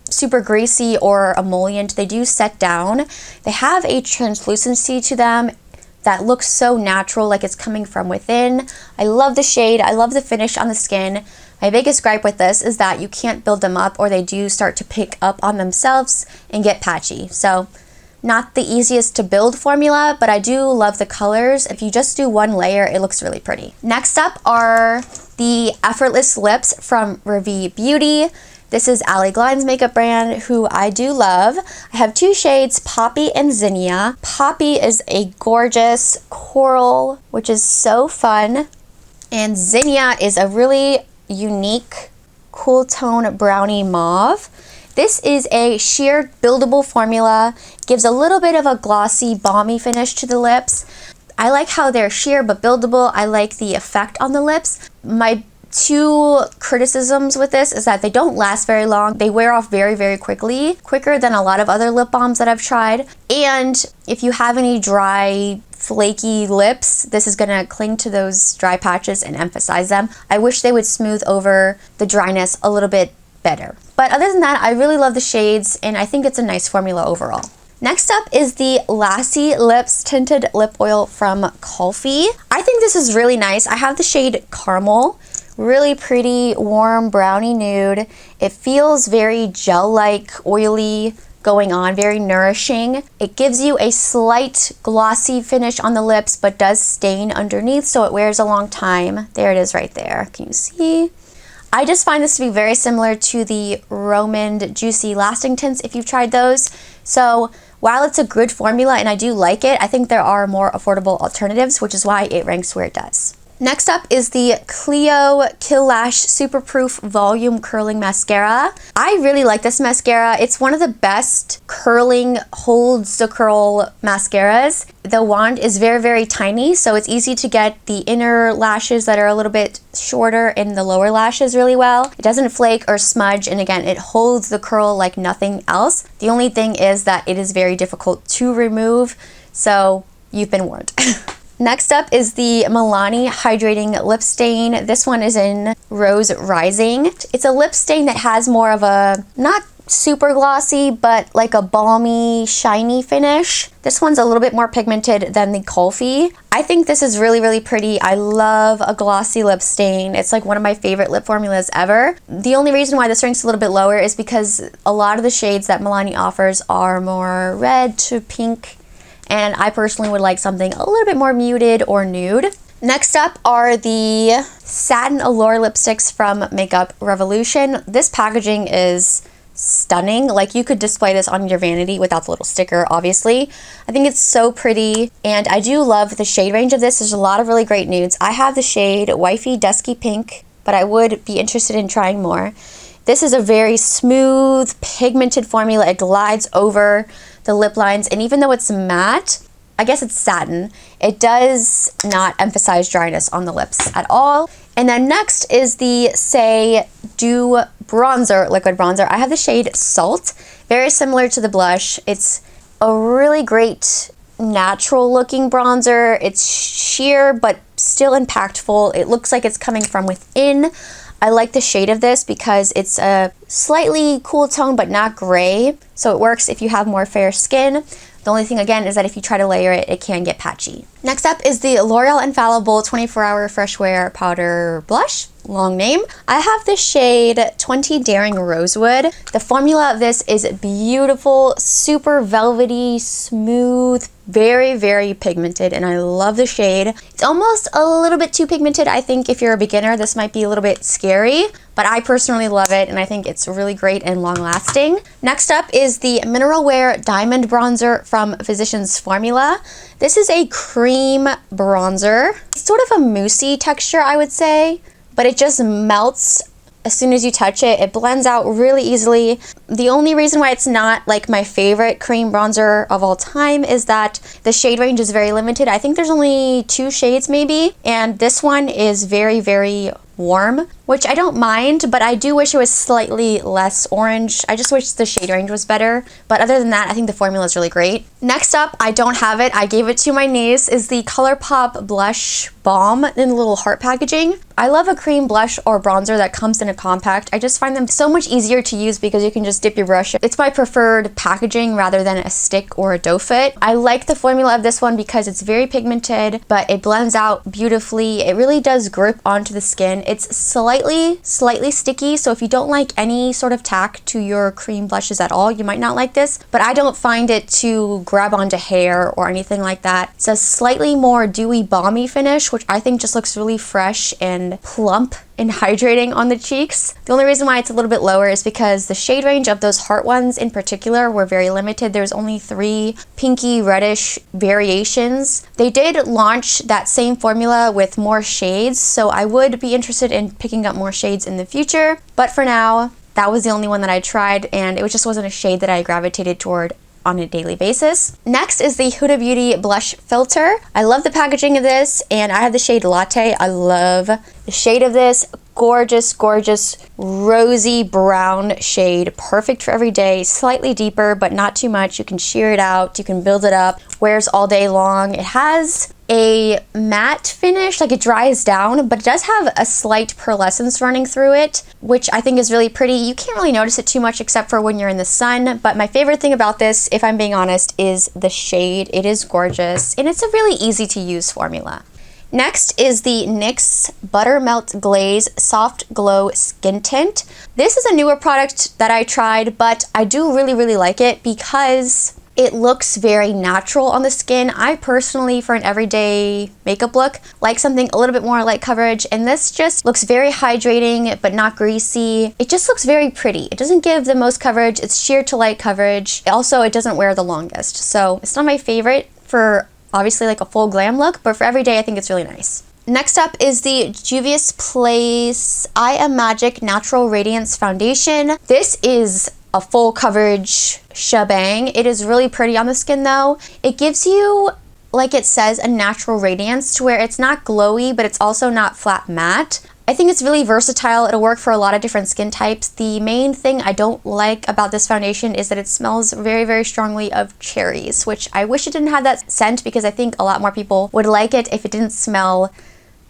super greasy or emollient. They do set down. They have a translucency to them that looks so natural, like it's coming from within. I love the shade. I love the finish on the skin. My biggest gripe with this is that you can't build them up or they do start to pick up on themselves and get patchy. So not the easiest to build formula, but I do love the colors. If you just do one layer, it looks really pretty. Next up are the Effortless Lips from Revi Beauty. This is Ali Glein's makeup brand, who I do love. I have two shades, Poppy and Zinnia. Poppy is a gorgeous coral, which is so fun. And Zinnia is a really unique cool tone brownie mauve. This is a sheer buildable formula, gives a little bit of a glossy balmy finish to the lips. I like how they're sheer but buildable. I like the effect on the lips. My two criticisms with this is that they don't last very long. They wear off very, very quickly, quicker than a lot of other lip balms that I've tried. And if you have any dry flaky lips, this is gonna cling to those dry patches and emphasize them. I wish they would smooth over the dryness a little bit better. But other than that, I really love the shades and I think it's a nice formula overall. Next up is the Lassie Lips Tinted Lip Oil from Kulfi. I think this is really nice. I have the shade Caramel. Really pretty, warm, brownie nude. It feels very gel-like, oily going on, very nourishing. It gives you a slight glossy finish on the lips, but does stain underneath, so it wears a long time. There it is right there. Can you see? I just find this to be very similar to the Romand Juicy Lasting Tints if you've tried those. So while it's a good formula and I do like it, I think there are more affordable alternatives, which is why it ranks where it does. Next up is the Clio Kill Lash Superproof Volume Curling Mascara. I really like this mascara. It's one of the best curling, holds the curl mascaras. The wand is very, very tiny, so it's easy to get the inner lashes that are a little bit shorter and the lower lashes really well. It doesn't flake or smudge, and again, it holds the curl like nothing else. The only thing is that it is very difficult to remove, so you've been warned. Next up is the Milani Hydrating Lip Stain. This one is in Rose Rising. It's a lip stain that has more of a, not super glossy, but like a balmy, shiny finish. This one's a little bit more pigmented than the Kulfi. I think this is really, really pretty. I love a glossy lip stain. It's like one of my favorite lip formulas ever. The only reason why this ranks a little bit lower is because a lot of the shades that Milani offers are more red to pink, and I personally would like something a little bit more muted or nude. Next up are the Satin Allure lipsticks from Makeup Revolution. This packaging is stunning. Like, you could display this on your vanity without the little sticker, obviously. I think it's so pretty, and I do love the shade range of this. There's a lot of really great nudes. I have the shade Wifey Dusky Pink, but I would be interested in trying more. This is a very smooth, pigmented formula. It glides over the lip lines, and even though it's matte, I guess it's satin, it does not emphasize dryness on the lips at all. And then next is the Say Dew Bronzer, liquid bronzer. I have the shade Salt, very similar to the blush. It's a really great natural looking bronzer. It's sheer but still impactful. It looks like it's coming from within. I like the shade of this because it's a slightly cool tone but not gray, so it works if you have more fair skin. The only thing again is that if you try to layer it, it can get patchy. Next up is the L'Oreal Infallible 24-Hour Fresh Wear Powder Blush. Long name. I have the shade 20 Daring Rosewood. The formula of this is beautiful, super velvety, smooth, very, very pigmented, and I love the shade. It's almost a little bit too pigmented. I think if you're a beginner, this might be a little bit scary, but I personally love it, and I think it's really great and long-lasting. Next up is the Mineral Wear Diamond Bronzer from Physicians Formula. This is a cream bronzer. It's sort of a moussey texture, I would say, but it just melts as soon as you touch it. It blends out really easily. The only reason why it's not like my favorite cream bronzer of all time is that the shade range is very limited. I think there's only 2 shades maybe, and this one is very, very warm, which I don't mind, but I do wish it was slightly less orange. I just wish the shade range was better, but other than that, I think the formula is really great. Next up, I don't have it, I gave it to my niece, is the ColourPop Blush Balm in a little heart packaging. I love a cream blush or bronzer that comes in a compact. I just find them so much easier to use because you can just dip your brush. It's my preferred packaging rather than a stick or a doe foot. I like the formula of this one because it's very pigmented, but it blends out beautifully. It really does grip onto the skin. It's slightly sticky, so if you don't like any sort of tack to your cream blushes at all, you might not like this, but I don't find it to grab onto hair or anything like that. It's a slightly more dewy, balmy finish, which I think just looks really fresh and plump and hydrating on the cheeks. The only reason why it's a little bit lower is because the shade range of those heart ones in particular were very limited. There's only 3 pinky reddish variations. They did launch that same formula with more shades, so I would be interested in picking up more shades in the future, but for now, that was the only one that I tried, and it just wasn't a shade that I gravitated toward on a daily basis. Next is the Huda Beauty Blush Filter. I love the packaging of this, and I have the shade Latte. I love the shade of this. gorgeous, gorgeous rosy brown shade. Perfect for every day. Slightly deeper, but not too much. You can sheer it out. You can build it up. Wears all day long. It has a matte finish, like it dries down, but it does have a slight pearlescence running through it, which I think is really pretty. You can't really notice it too much except for when you're in the sun, but my favorite thing about this, if I'm being honest, is the shade. It is gorgeous, and it's a really easy to use formula. Next is the NYX Buttermelt Glaze Soft Glow Skin Tint. This is a newer product that I tried, but I do really like it because it looks very natural on the skin. I personally, for an everyday makeup look, like something a little bit more light coverage, and this just looks very hydrating but not greasy. It just looks very pretty. It doesn't give the most coverage. It's sheer to light coverage. Also, it doesn't wear the longest, so it's not my favorite for obviously like a full glam look, but for every day I think it's really nice. Next up is the Juvia's Place I Am Magic Natural Radiance Foundation. This is a full coverage shebang. It is really pretty on the skin though. It gives you, like it says, a natural radiance to where it's not glowy, but it's also not flat matte. I think it's really versatile. It'll work for a lot of different skin types. The main thing I don't like about this foundation is that it smells very strongly of cherries, which I wish it didn't have that scent because I think a lot more people would like it if it didn't smell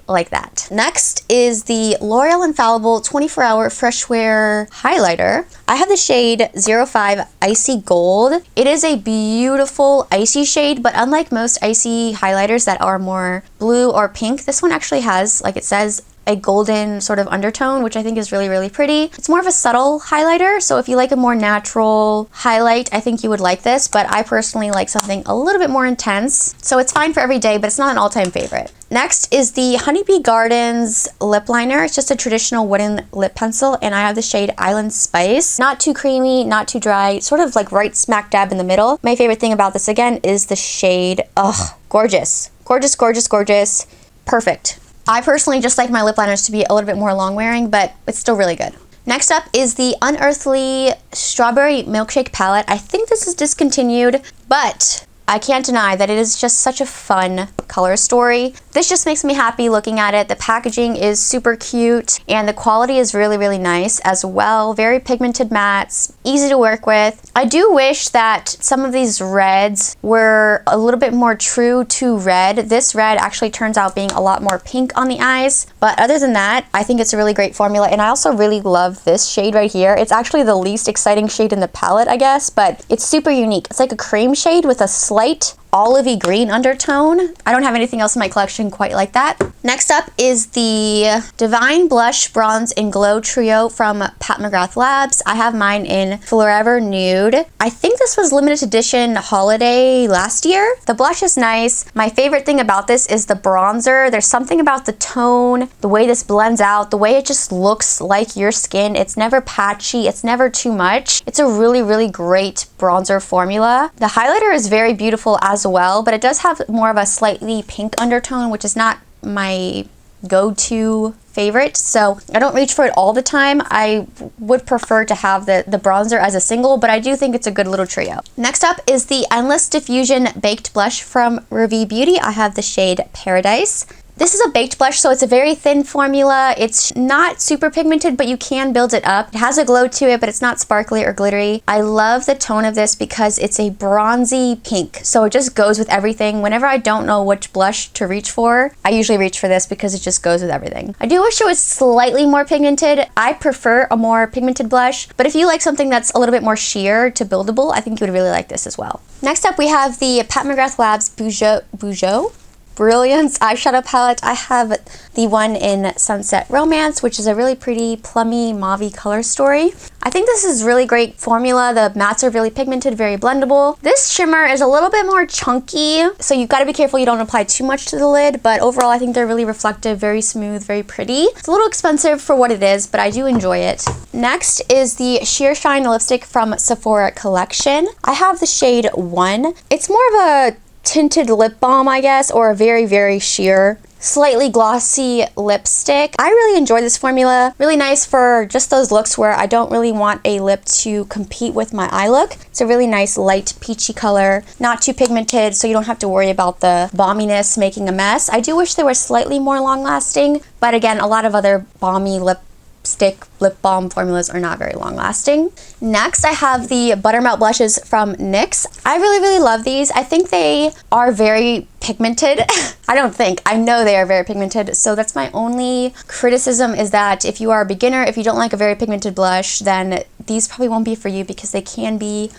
like that. Next is the L'Oreal Infallible 24-Hour Fresh Wear Highlighter. I have the shade 05 Icy Gold. It is a beautiful icy shade, but unlike most icy highlighters that are more blue or pink, this one actually has, like it says, a golden sort of undertone, which I think is really pretty. It's more of a subtle highlighter, so if you like a more natural highlight, I think you would like this, but I personally like something a little bit more intense, so it's fine for every day, but it's not an all-time favorite. Next is the Honeybee Gardens lip liner. It's just a traditional wooden lip pencil, and I have the shade Island Spice. Not too creamy, not too dry, sort of like right smack dab in the middle. My favorite thing about this, again, is the shade. Ugh, gorgeous. Gorgeous. Perfect. I personally just like my lip liners to be a little bit more long wearing, but it's still really good. Next up is the Unearthly Strawberry Milkshake Palette. I think this is discontinued, but I can't deny that it is just such a fun color story. This just makes me happy looking at it. The packaging is super cute and the quality is really nice as well. Very pigmented mattes, easy to work with. I do wish that some of these reds were a little bit more true to red. This red actually turns out being a lot more pink on the eyes, but other than that, I think it's a really great formula, and I also really love this shade right here. It's actually the least exciting shade in the palette, I guess, but it's super unique. It's like a cream shade with a slight olivey green undertone. I don't have anything else in my collection quite like that. Next up is the Divine Blush Bronze and Glow Trio from Pat McGrath Labs. I have mine in Forever Nude. I think this was limited edition holiday last year. The blush is nice. My favorite thing about this is the bronzer. There's something about the tone, the way this blends out, the way it just looks like your skin. It's never patchy. It's never too much. It's a really great bronzer formula. The highlighter is very beautiful as well, but it does have more of a slightly pink undertone, which is not my go-to favorite, so I don't reach for it all the time. I would prefer to have the bronzer as a single, but I do think it's a good little trio. Next up is the Endless Diffusion Baked Blush from Revie Beauty. I have the shade Paradise. This is a baked blush, so it's a very thin formula. It's not super pigmented, but you can build it up. It has a glow to it, but it's not sparkly or glittery. I love the tone of this because it's a bronzy pink, so it just goes with everything. Whenever I don't know which blush to reach for, I usually reach for this because it just goes with everything. I do wish it was slightly more pigmented. I prefer a more pigmented blush, but if you like something that's a little bit more sheer to buildable, I think you would really like this as well. Next up, we have the Pat McGrath Labs Bujo Brilliance eyeshadow palette. I have the one in Sunset Romance, which is a really pretty plummy mauvey color story. I think this is really great formula. The mattes are really pigmented, very blendable. This shimmer is a little bit more chunky, so you've got to be careful you don't apply too much to the lid, but overall I think they're really reflective, very smooth, very pretty. It's a little expensive for what it is, but I do enjoy it. Next is the Sheer Shine lipstick from Sephora Collection. I have the shade 1. It's more of a tinted lip balm, I guess, or a very, very sheer, slightly glossy lipstick. I really enjoy this formula. Really nice for just those looks where I don't really want a lip to compete with my eye look. It's a really nice light peachy color, not too pigmented, so you don't have to worry about the balminess making a mess. I do wish they were slightly more long lasting, but again, a lot of other balmy lipstick lip balm formulas are not very long lasting. Next, I have the Buttermelt blushes from NYX. I really love these. I think they are very pigmented. I know they are very pigmented, so that's my only criticism, is that if you are a beginner, if you don't like a very pigmented blush, then these probably won't be for you because they can be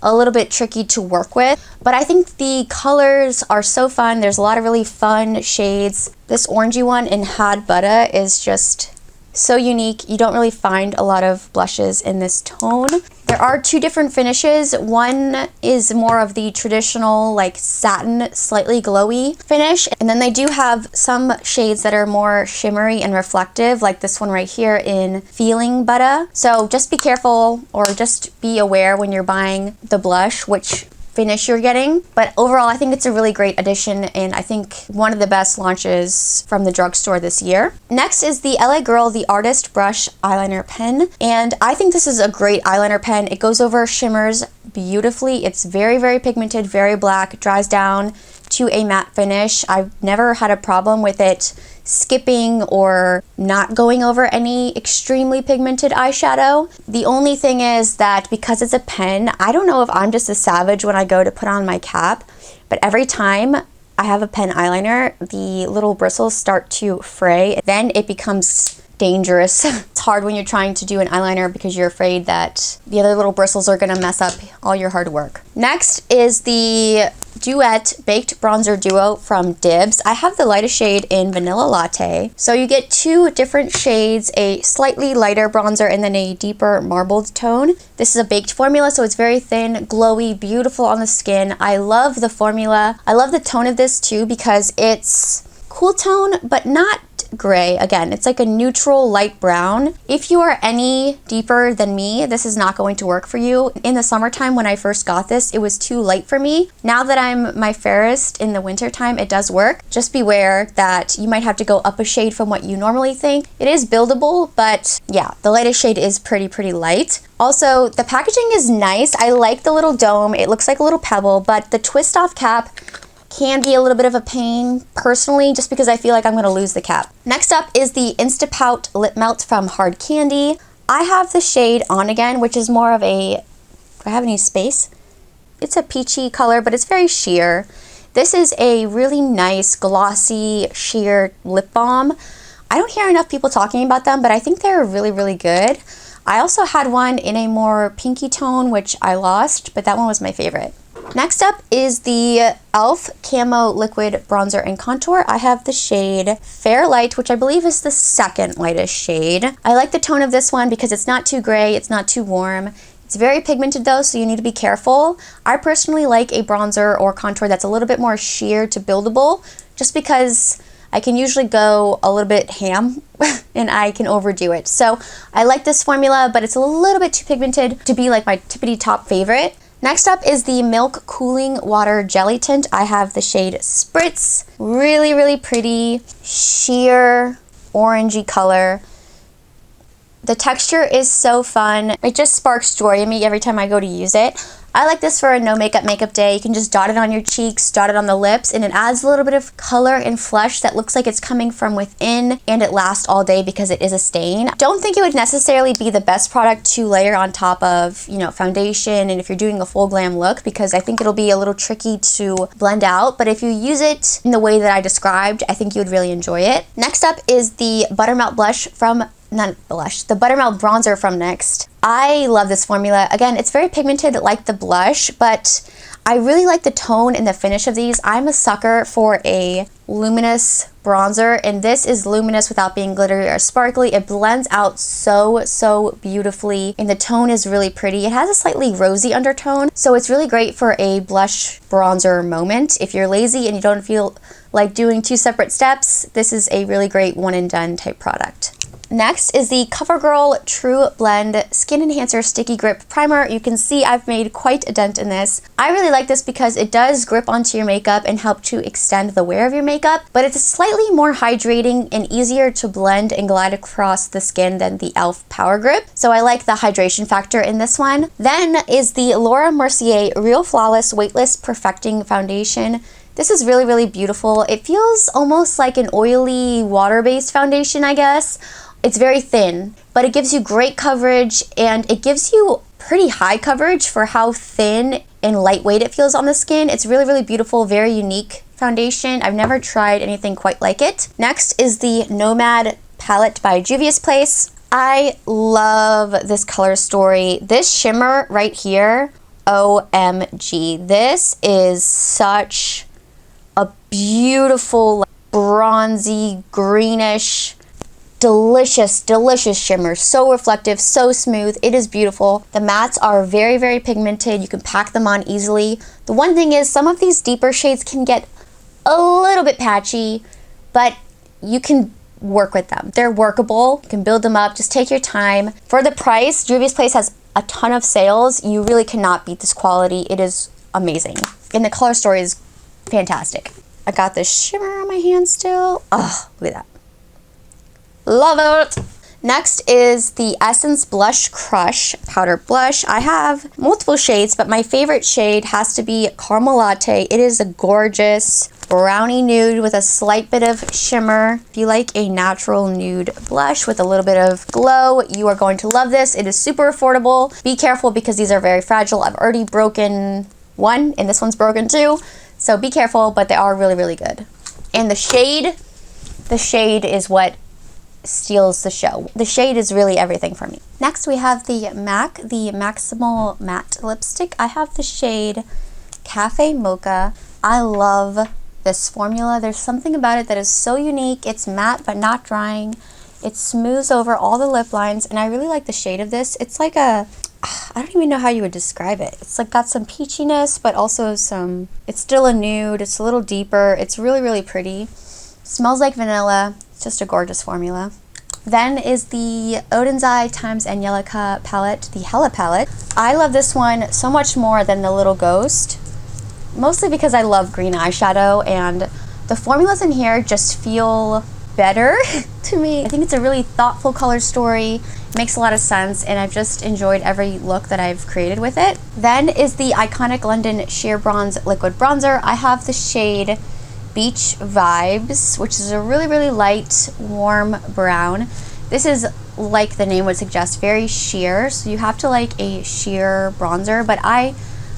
a little bit tricky to work with. But I think the colors are so fun. There's a lot of really fun shades. This orangey one in Had Butter is just so unique. You don't really find a lot of blushes in this tone. There are two different finishes. One is more of the traditional like satin, slightly glowy finish. And then they do have some shades that are more shimmery and reflective, like this one right here in Feeling Butter. So just be careful, or just be aware when you're buying the blush which finish you're getting. But overall, I think it's a really great addition, and I think one of the best launches from the drugstore this year. Next is the LA Girl The Artist Brush Eyeliner Pen, and I think this is a great eyeliner pen. It goes over shimmers beautifully. It's very pigmented, very black, dries down to a matte finish. I've never had a problem with it skipping or not going over any extremely pigmented eyeshadow. The only thing is that because it's a pen, I don't know if I'm just a savage when I go to put on my cap, but every time I have a pen eyeliner, the little bristles start to fray. Then it becomes dangerous. It's hard when you're trying to do an eyeliner because you're afraid that the other little bristles are gonna mess up all your hard work. Next is the Duet Baked Bronzer Duo from Dibs. I have the lightest shade in Vanilla Latte. So you get two different shades, a slightly lighter bronzer and then a deeper marbled tone. This is a baked formula, so it's very thin, glowy, beautiful on the skin. I love the formula. I love the tone of this too because it's cool tone, but not gray. Again, it's like a neutral light brown. If you are any deeper than me, this is not going to work for you. In the summertime when I first got this, it was too light for me. Now that I'm my fairest in the wintertime, it does work. Just beware that you might have to go up a shade from what you normally think. It is buildable, but yeah, the lightest shade is pretty light. Also, the packaging is nice. I like the little dome. It looks like a little pebble, but the twist off cap can be a little bit of a pain personally, just because I feel like I'm going to lose the cap. Next up is the Instapout Lip Melt from Hard Candy. I have the shade On Again, which is more of a, do I have any space? It's a peachy color, but it's very sheer. This is a really nice glossy sheer lip balm. I don't hear enough people talking about them, but I think they're really good. I also had one in a more pinky tone, which I lost, but that one was my favorite. Next up is the e.l.f. Camo Liquid Bronzer and Contour. I have the shade Fair Light, which I believe is the second lightest shade. I like the tone of this one because it's not too gray, it's not too warm. It's very pigmented though, so you need to be careful. I personally like a bronzer or contour that's a little bit more sheer to buildable, just because I can usually go a little bit ham and I can overdo it. So I like this formula, but it's a little bit too pigmented to be like my tippity top favorite. Next up is the Milk Cooling Water Jelly Tint. I have the shade Spritz. Really pretty, sheer, orangey color. The texture is so fun. It just sparks joy in me every time I go to use it. I like this for a no makeup day. You can just dot it on your cheeks, dot it on the lips, and it adds a little bit of color and flesh that looks like it's coming from within, and it lasts all day because it is a stain. Don't think it would necessarily be the best product to layer on top of, you know, foundation and if you're doing a full glam look, because I think it'll be a little tricky to blend out, but if you use it in the way that I described, I think you would really enjoy it. Next up is the Buttermelt Blush from the Buttermelt Bronzer from NYX. I love this formula. Again, it's very pigmented like the blush, but I really like the tone and the finish of these. I'm a sucker for a luminous bronzer, and this is luminous without being glittery or sparkly. It blends out so beautifully, and the tone is really pretty. It has a slightly rosy undertone, so it's really great for a blush bronzer moment. If you're lazy and you don't feel like doing two separate steps, this is a really great one and done type product. Next is the Covergirl True Blend Skin Enhancer Sticky Grip Primer. You can see I've made quite a dent in this. I really like this because it does grip onto your makeup and help to extend the wear of your makeup, but it's slightly more hydrating and easier to blend and glide across the skin than the e.l.f. Power Grip. So I like the hydration factor in this one. Then is the Laura Mercier Real Flawless Weightless Perfecting Foundation. This is really, really beautiful. It feels almost like an oily water-based foundation, I guess. It's very thin, but it gives you great coverage, and it gives you pretty high coverage for how thin and lightweight it feels on the skin. It's really, really beautiful, very unique foundation. I've never tried anything quite like it. Next is the Nomad palette by Juvia's Place. I love this color story. This shimmer right here, OMG. This is such a beautiful, bronzy, greenish, delicious, delicious shimmer. So reflective, so smooth. It is beautiful. The mattes are very, very pigmented. You can pack them on easily. The one thing is some of these deeper shades can get a little bit patchy, but you can work with them. They're workable. You can build them up. Just take your time. For the price, Juvia's Place has a ton of sales. You really cannot beat this quality. It is amazing. And the color story is fantastic. I got this shimmer on my hand still. Oh, look at that. Love it. Next is the Essence Blush Crush Powder Blush. I have multiple shades, but my favorite shade has to be Caramel Latte. It is a gorgeous brownie nude with a slight bit of shimmer. If you like a natural nude blush with a little bit of glow, you are going to love this. It is super affordable. Be careful because these are very fragile. I've already broken one, and this one's broken too. So be careful, but they are really, really good. And the shade is what steals the show. The shade is really everything for me. Next we have the MAC, the Maximal Matte Lipstick. I have the shade Cafe Mocha. I love this formula. There's something about it that is so unique. It's matte but not drying. It smooths over all the lip lines, and I really like the shade of this. It's like a, I don't even know how you would describe it. It's like got some peachiness, but also some, it's still a nude. It's a little deeper. It's really, really pretty. Smells like vanilla. It's just a gorgeous formula. Then is the Oden's Eye Times Angelica palette, the Hella palette. I love this one so much more than the Little Ghost, mostly because I love green eyeshadow, and the formulas in here just feel better to me. I think it's a really thoughtful color story. It makes a lot of sense, and I've just enjoyed every look that I've created with it. Then is the iconic London Sheer Bronze Liquid Bronzer. I have the shade Beach Vibes, which is a really, really light, warm brown. This is, like the name would suggest, very sheer, so you have to like a sheer bronzer, but I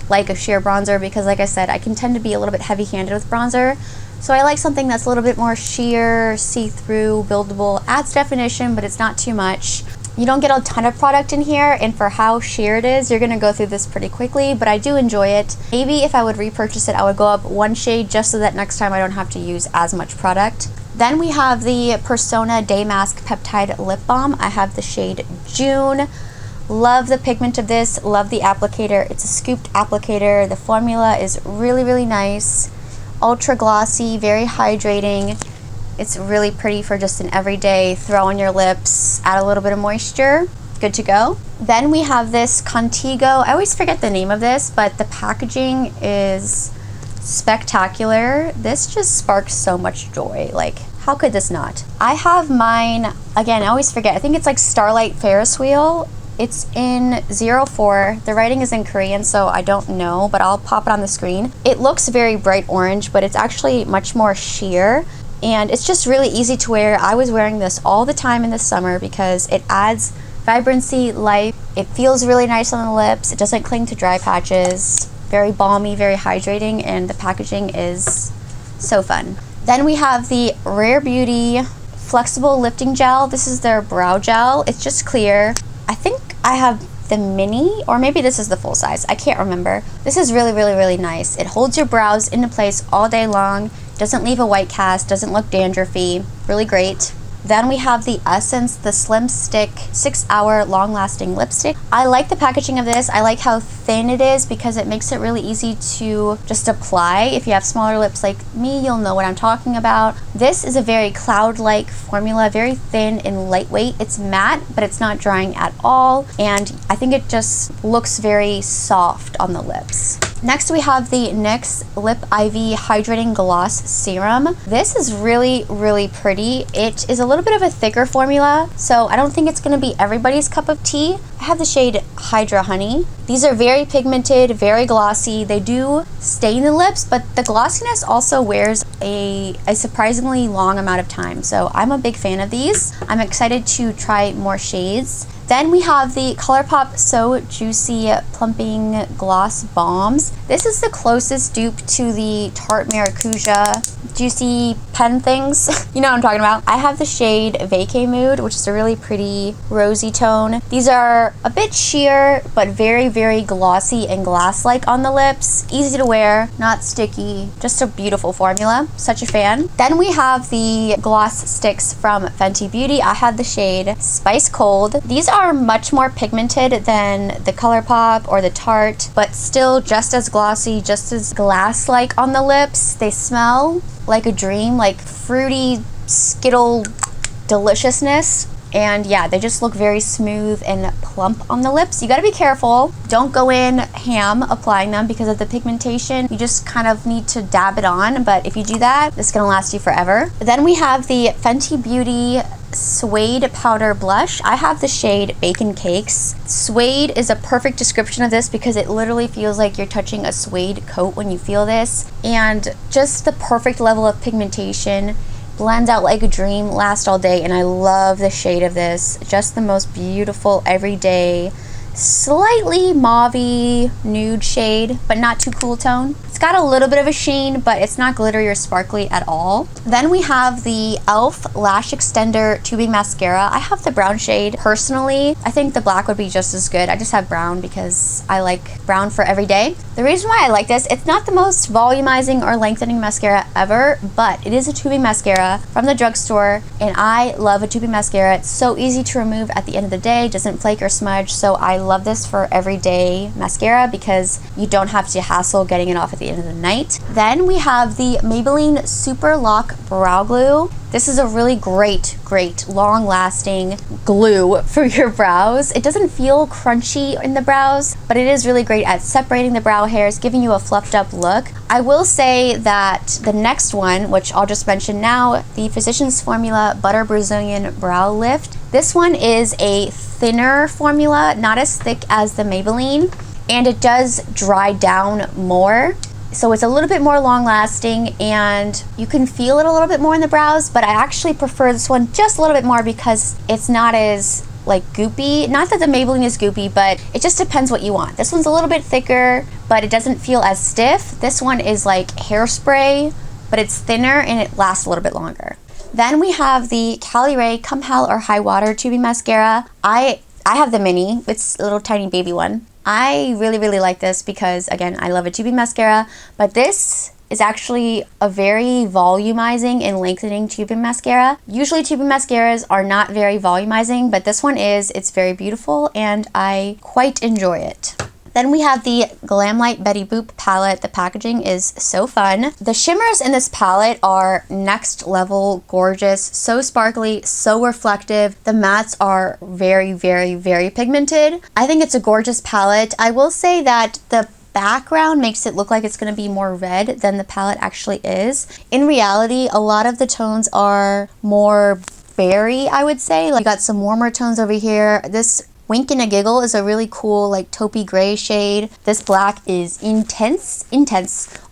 like a sheer bronzer because, like I said, I can tend to be a little bit heavy-handed with bronzer. So I like something that's a little bit more sheer, see-through, buildable, adds definition, but it's not too much. You don't get a ton of product in here, and for how sheer it is, you're gonna go through this pretty quickly, but I do enjoy it. Maybe if I would repurchase it, I would go up one shade just so that next time I don't have to use as much product. Then we have the Persona Day Mask Peptide Lip Balm. I have the shade June. Love the pigment of this, love the applicator. It's a scooped applicator. The formula is really, really nice. Ultra glossy, very hydrating. It's really pretty for just an everyday throw on your lips, add a little bit of moisture, good to go. Then we have this Contigo. I always forget the name of this, but the packaging is spectacular. This just sparks so much joy. Like, how could this not? I have mine, again, I always forget. I think it's like Starlight Ferris Wheel. It's in 04. The writing is in Korean, so I don't know, but I'll pop it on the screen. It looks very bright orange, but it's actually much more sheer. And it's just really easy to wear. I was wearing this all the time in the summer because it adds vibrancy, life. It feels really nice on the lips. It doesn't cling to dry patches. Very balmy, very hydrating, and the packaging is so fun. Then we have the Rare Beauty Flexible Lifting Gel. This is their brow gel. It's just clear. I think I have the mini, or maybe this is the full size. I can't remember. This is really, really, really nice. It holds your brows into place all day long. Doesn't leave a white cast, doesn't look dandruffy, really great. Then we have the Essence, the Slim Stick 6-hour long-lasting lipstick. I like the packaging of this. I like how thin it is because it makes it really easy to just apply. If you have smaller lips like me, you'll know what I'm talking about. This is a very cloud-like formula, very thin and lightweight. It's matte, but it's not drying at all, and I think it just looks very soft on the lips. Next, we have the NYX Lip Ivy Hydrating Gloss Serum. This is really, really pretty. It is a little bit of a thicker formula, so I don't think it's going to be everybody's cup of tea. I have the shade Hydra Honey. These are very pigmented, very glossy. They do stain the lips, but the glossiness also wears a surprisingly long amount of time, so I'm a big fan of these. I'm excited to try more shades. Then we have the ColourPop So Juicy Plumping Gloss Balms. This is the closest dupe to the Tarte Maracuja juicy pen things. You know what I'm talking about. I have the shade Vacay Mood, which is a really pretty rosy tone. These are a bit sheer, but very, very glossy and glass-like on the lips. Easy to wear, not sticky, just a beautiful formula. Such a fan. Then we have the gloss sticks from Fenty Beauty. I have the shade Spice Cold. These are much more pigmented than the ColourPop or the Tarte, but still just as glossy, just as glass-like on the lips. They smell like a dream, like fruity Skittle deliciousness. And yeah, they just look very smooth and plump on the lips. You gotta be careful. Don't go in ham applying them because of the pigmentation. You just kind of need to dab it on, but if you do that, it's gonna last you forever. Then we have the Fenty Beauty Suede Powder Blush. I have the shade Bacon Cakes. Suede is a perfect description of this because it literally feels like you're touching a suede coat when you feel this, and just the perfect level of pigmentation. Blends out like a dream, lasts all day, and I love the shade of this. Just the most beautiful everyday, slightly mauvey nude shade, but not too cool tone. It's got a little bit of a sheen, but it's not glittery or sparkly at all. Then we have the e.l.f. Lash Extender Tubing Mascara. I have the brown shade. Personally, I think the black would be just as good. I just have brown because I like brown for every day. The reason why I like this, it's not the most volumizing or lengthening mascara ever, but it is a tubing mascara from the drugstore, and I love a tubing mascara. It's so easy to remove at the end of the day, doesn't flake or smudge, so I love this for everyday mascara because you don't have to hassle getting it off at the end of the night. Then we have the Maybelline Super Lock Brow Glue. This is a really great long-lasting glue for your brows. It doesn't feel crunchy in the brows, but it is really great at separating the brow hairs, giving you a fluffed up look. I will say that the next one, which I'll just mention now, the Physicians Formula Butter Brazilian Brow Lift. This one is a thinner formula, not as thick as the Maybelline, and it does dry down more. So it's a little bit more long lasting and you can feel it a little bit more in the brows, but I actually prefer this one just a little bit more because it's not as like goopy. Not that the Maybelline is goopy, but it just depends what you want. This one's a little bit thicker, but it doesn't feel as stiff. This one is like hairspray, but it's thinner and it lasts a little bit longer. Then we have the Cali Ray Come Hell or High Water Tubing Mascara. I have the mini. It's a little tiny baby one. I really like this because, again, I love a tubing mascara, but this is actually a very volumizing and lengthening tubing mascara. Usually tubing mascaras are not very volumizing, but this one is. It's very beautiful and I quite enjoy it. Then we have the Glamlite Betty Boop palette. The packaging is so fun. The shimmers in this palette are next level gorgeous, so sparkly, so reflective. The mattes are very pigmented. I think it's a gorgeous palette. I will say that the background makes it look like it's going to be more red than the palette actually is. In reality, a lot of the tones are more berry, I would say. Like, you got some warmer tones over here. This Wink and a Giggle is a really cool like taupey gray shade. This black is intense,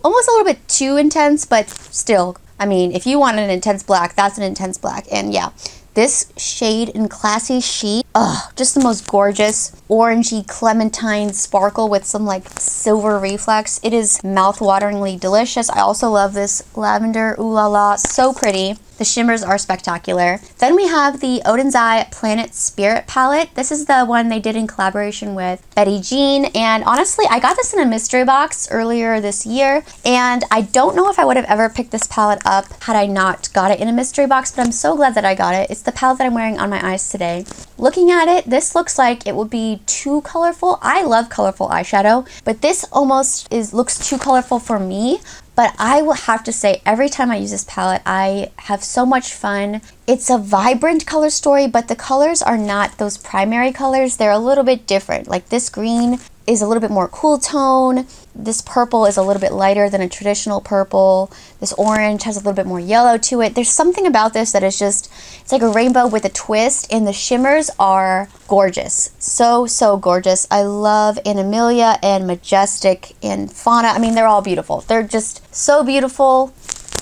almost a little bit too intense, but still, I mean, if you want an intense black, that's an intense black. And yeah, this shade in Classy Chic, just the most gorgeous orangey clementine sparkle with some like silver reflex. It is mouth-wateringly delicious. I also love this lavender Ooh La La, so pretty. The shimmers are spectacular. Then we have the Odin's Eye Planet Spirit palette. This is the one they did in collaboration with Betty Jean, and honestly, I got this in a mystery box earlier this year, and I don't know if I would have ever picked this palette up had I not got it in a mystery box, but I'm so glad that I got it. It's the palette that I'm wearing on my eyes today. Looking at it, this looks like it would be too colorful. I love colorful eyeshadow, but this almost looks too colorful for me. But I will have to say, every time I use this palette, I have so much fun. It's a vibrant color story, but the colors are not those primary colors. They're a little bit different. Like this green is a little bit more cool tone. This purple is a little bit lighter than a traditional purple. This orange has a little bit more yellow to it. There's something about this that is just, it's like a rainbow with a twist, and the shimmers are gorgeous. So, so gorgeous. I love Animalia and Majestic and Fauna. I mean, they're all beautiful. They're just so beautiful.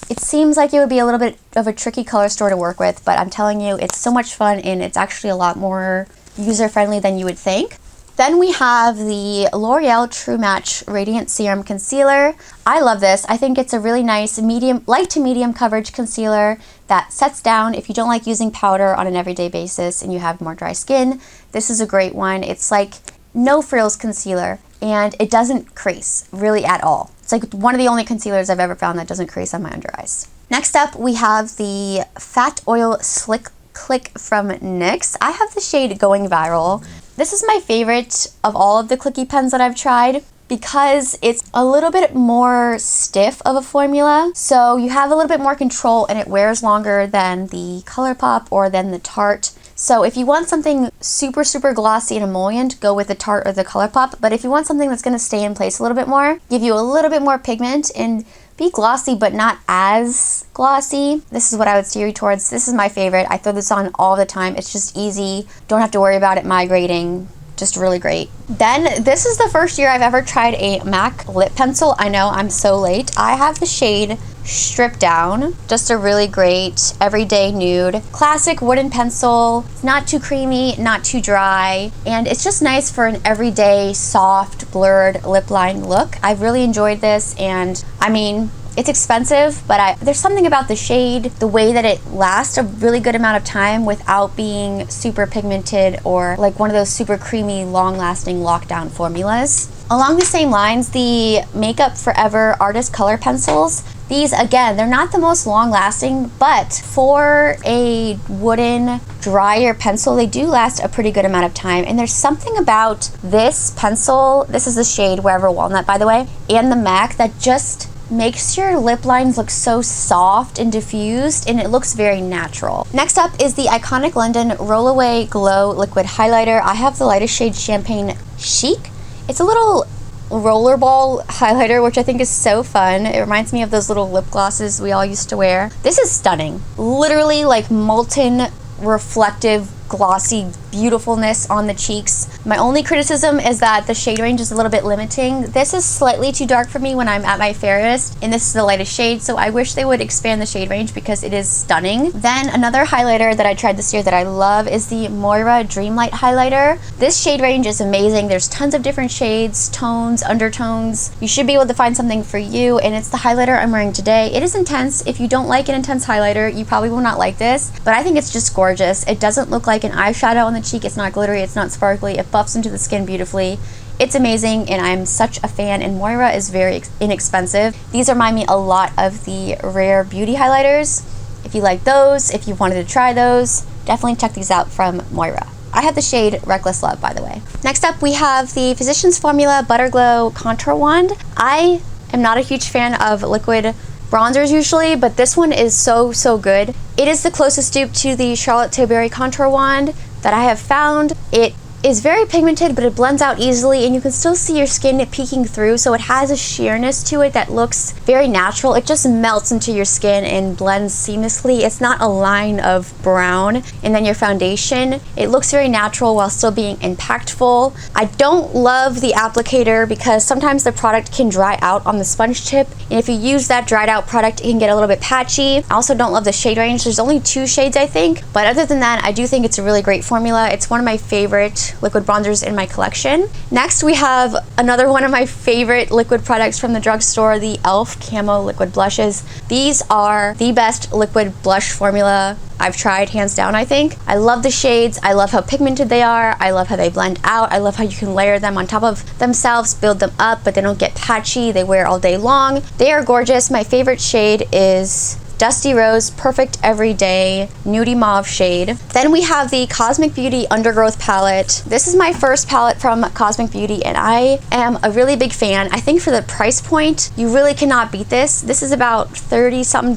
It seems like it would be a little bit of a tricky color store to work with, but I'm telling you, it's so much fun, and it's actually a lot more user-friendly than you would think. Then we have the L'Oreal True Match Radiant Serum Concealer. I love this. I think it's a really nice light to medium coverage concealer that sets down if you don't like using powder on an everyday basis and you have more dry skin. This is a great one. It's like no frills concealer, and it doesn't crease really at all. It's like one of the only concealers I've ever found that doesn't crease on my under eyes. Next up, we have the Fat Oil Slick Click from NYX. I have the shade Going Viral. This is my favorite of all of the clicky pens that I've tried because it's a little bit more stiff of a formula. So you have a little bit more control, and it wears longer than the ColourPop or than the Tarte. So if you want something super, super glossy and emollient, go with the Tarte or the ColourPop. But if you want something that's going to stay in place a little bit more, give you a little bit more pigment, and be glossy but not as glossy, this is what I would steer you towards. This is my favorite. I throw this on all the time. It's just easy. Don't have to worry about it migrating. Just really great. Then this is the first year I've ever tried a MAC lip pencil. I know, I'm so late. I have the shade Strip Down. Just a really great everyday nude. Classic wooden pencil. It's not too creamy, not too dry, and it's just nice for an everyday soft blurred lip line look. I really enjoyed this, and I mean, it's expensive, but there's something about the shade, the way that it lasts a really good amount of time without being super pigmented or like one of those super creamy, long-lasting lockdown formulas. Along the same lines, the Makeup Forever Artist Color Pencils. These, again, they're not the most long-lasting, but for a wooden, drier pencil, they do last a pretty good amount of time. And there's something about this pencil, this is the shade Wherever Walnut, by the way, and the MAC that just makes your lip lines look so soft and diffused, and it looks very natural. Next up is the iconic London Rollaway Glow Liquid Highlighter. I have the lightest shade Champagne Chic. It's a little rollerball highlighter, which I think is so fun. It reminds me of those little lip glosses we all used to wear. This is stunning. Literally like molten, reflective, glossy beautifulness on the cheeks. My only criticism is that the shade range is a little bit limiting. This is slightly too dark for me when I'm at my fairest, and this is the lightest shade, so I wish they would expand the shade range because it is stunning. Then another highlighter that I tried this year that I love is the Moira Dreamlight highlighter. This shade range is amazing. There's tons of different shades, tones, undertones. You should be able to find something for you, and it's the highlighter I'm wearing today. It is intense. If you don't like an intense highlighter, you probably will not like this, but I think it's just gorgeous. It doesn't look like an eyeshadow on the cheek. It's not glittery, it's not sparkly, it buffs into the skin beautifully. It's amazing, and I'm such a fan, and Moira is very inexpensive. These remind me a lot of the Rare Beauty highlighters. If you like those, if you wanted to try those, definitely check these out from Moira. I have the shade Reckless Love, by the way. Next up, we have the Physicians Formula Butter Glow Contour Wand. I am not a huge fan of liquid bronzers usually, but this one is so, so good. It is the closest dupe to the Charlotte Tilbury Contour Wand that I have found. It is very pigmented, but it blends out easily, and you can still see your skin peeking through, so it has a sheerness to it that looks very natural. It just melts into your skin and blends seamlessly. It's not a line of brown and then your foundation. It looks very natural while still being impactful. I don't love the applicator because sometimes the product can dry out on the sponge tip, and if you use that dried out product, it can get a little bit patchy. I also don't love the shade range. There's only 2 shades, I think, but other than that, I do think it's a really great formula. It's one of my favorite favorite liquid bronzers in my collection. Next, we have another one of my favorite liquid products from the drugstore, the e.l.f. Camo Liquid Blushes. These are the best liquid blush formula I've tried, hands down, I think. I love the shades. I love how pigmented they are. I love how they blend out. I love how you can layer them on top of themselves, build them up, but they don't get patchy. They wear all day long. They are gorgeous. My favorite shade is Dusty Rose, perfect everyday nudie mauve shade. Then we have the Cosmic Beauty Undergrowth palette. This is my first palette from Cosmic Beauty, and I am a really big fan. I think for the price point, you really cannot beat this. This is about $30-something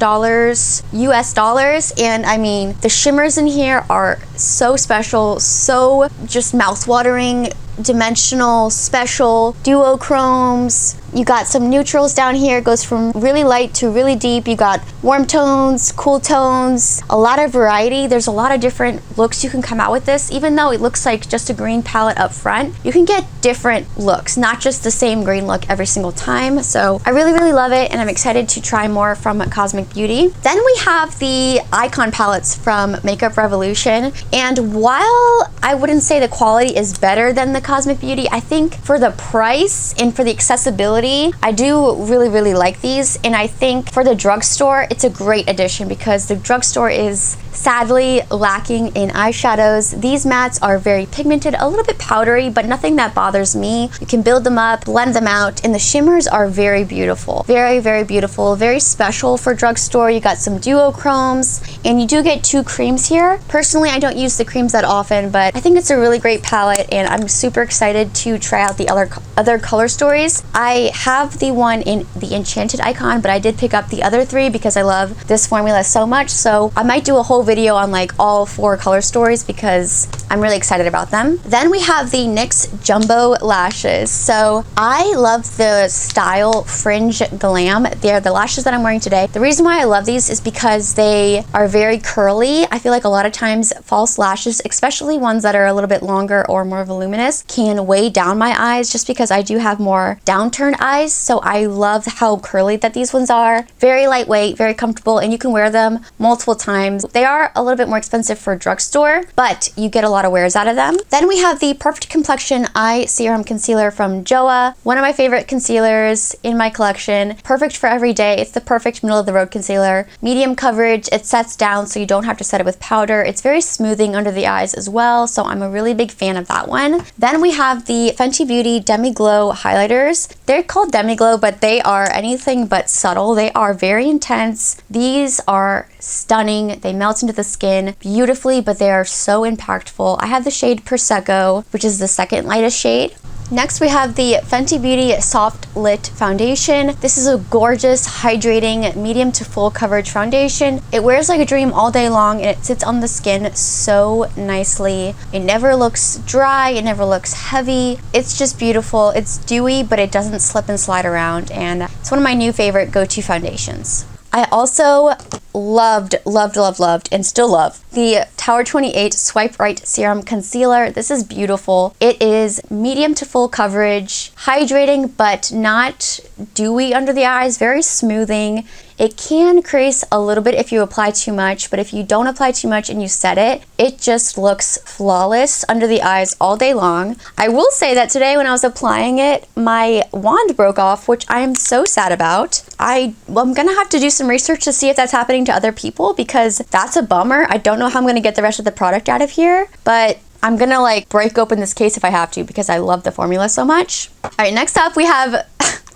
US dollars, and I mean, the shimmers in here are so special, so just mouth-watering, dimensional, special, duochromes. You got some neutrals down here. It goes from really light to really deep. You got warm tones, cool tones, a lot of variety. There's a lot of different looks you can come out with this. Even though it looks like just a green palette up front, you can get different looks, not just the same green look every single time. So I really, really love it, and I'm excited to try more from Cosmic Beauty. Then we have the Icon palettes from Makeup Revolution, and while I wouldn't say the quality is better than the Cosmic Beauty, I think for the price and for the accessibility, I do really, really like these. And I think for the drugstore, it's a great addition because the drugstore is sadly lacking in eyeshadows. These mattes are very pigmented, a little bit powdery, but nothing that bothers me. You can build them up, blend them out, and the shimmers are very beautiful. Very, very beautiful, very special for drugstore. You got some duochromes, and you do get 2 creams here. Personally, I don't use the creams that often, but I think it's a really great palette, and I'm super excited to try out the other color stories. I have the one in the Enchanted Icon, but I did pick up the other 3 because I love this formula so much, so I might do a whole video on like all 4 color stories because I'm really excited about them. Then we have the NYX Jumbo Lashes. So I love the style Fringe Glam. They're the lashes that I'm wearing today. The reason why I love these is because they are very curly. I feel like a lot of times false lashes, especially ones that are a little bit longer or more voluminous, can weigh down my eyes just because I do have more downturned eyes. So I love how curly that these ones are. Very lightweight, very comfortable, and you can wear them multiple times. They are a little bit more expensive for drugstore, but you get a lot of wears out of them. Then we have the Perfect Complexion Eye Serum Concealer from Joah. One of my favorite concealers in my collection. Perfect for every day. It's the perfect middle of the road concealer. Medium coverage. It sets down so you don't have to set it with powder. It's very smoothing under the eyes as well, so I'm a really big fan of that one. Then we have the Fenty Beauty Demi Glow highlighters. They're called Demi Glow, but they are anything but subtle. They are very intense. These are stunning. They melt into the skin beautifully, but they are so impactful. I have the shade Prosecco, which is the second lightest shade. Next, we have the Fenty Beauty Soft Lit Foundation. This is a gorgeous, hydrating, medium to full coverage foundation. It wears like a dream all day long, and it sits on the skin so nicely. It never looks dry, it never looks heavy. It's just beautiful. It's dewy, but it doesn't slip and slide around, and it's one of my new favorite go-to foundations. I also loved, and still love the Tower 28 Swipe Right Serum Concealer. This is beautiful. It is medium to full coverage, hydrating, but not dewy under the eyes, very smoothing. It can crease a little bit if you apply too much, but if you don't apply too much and you set it, it just looks flawless under the eyes all day long. I will say that today when I was applying it, my wand broke off, which I am so sad about. I'm gonna have to do some research to see if that's happening to other people because that's a bummer. I don't know how I'm gonna get the rest of the product out of here, but I'm gonna like break open this case if I have to because I love the formula so much. All right, next up we have,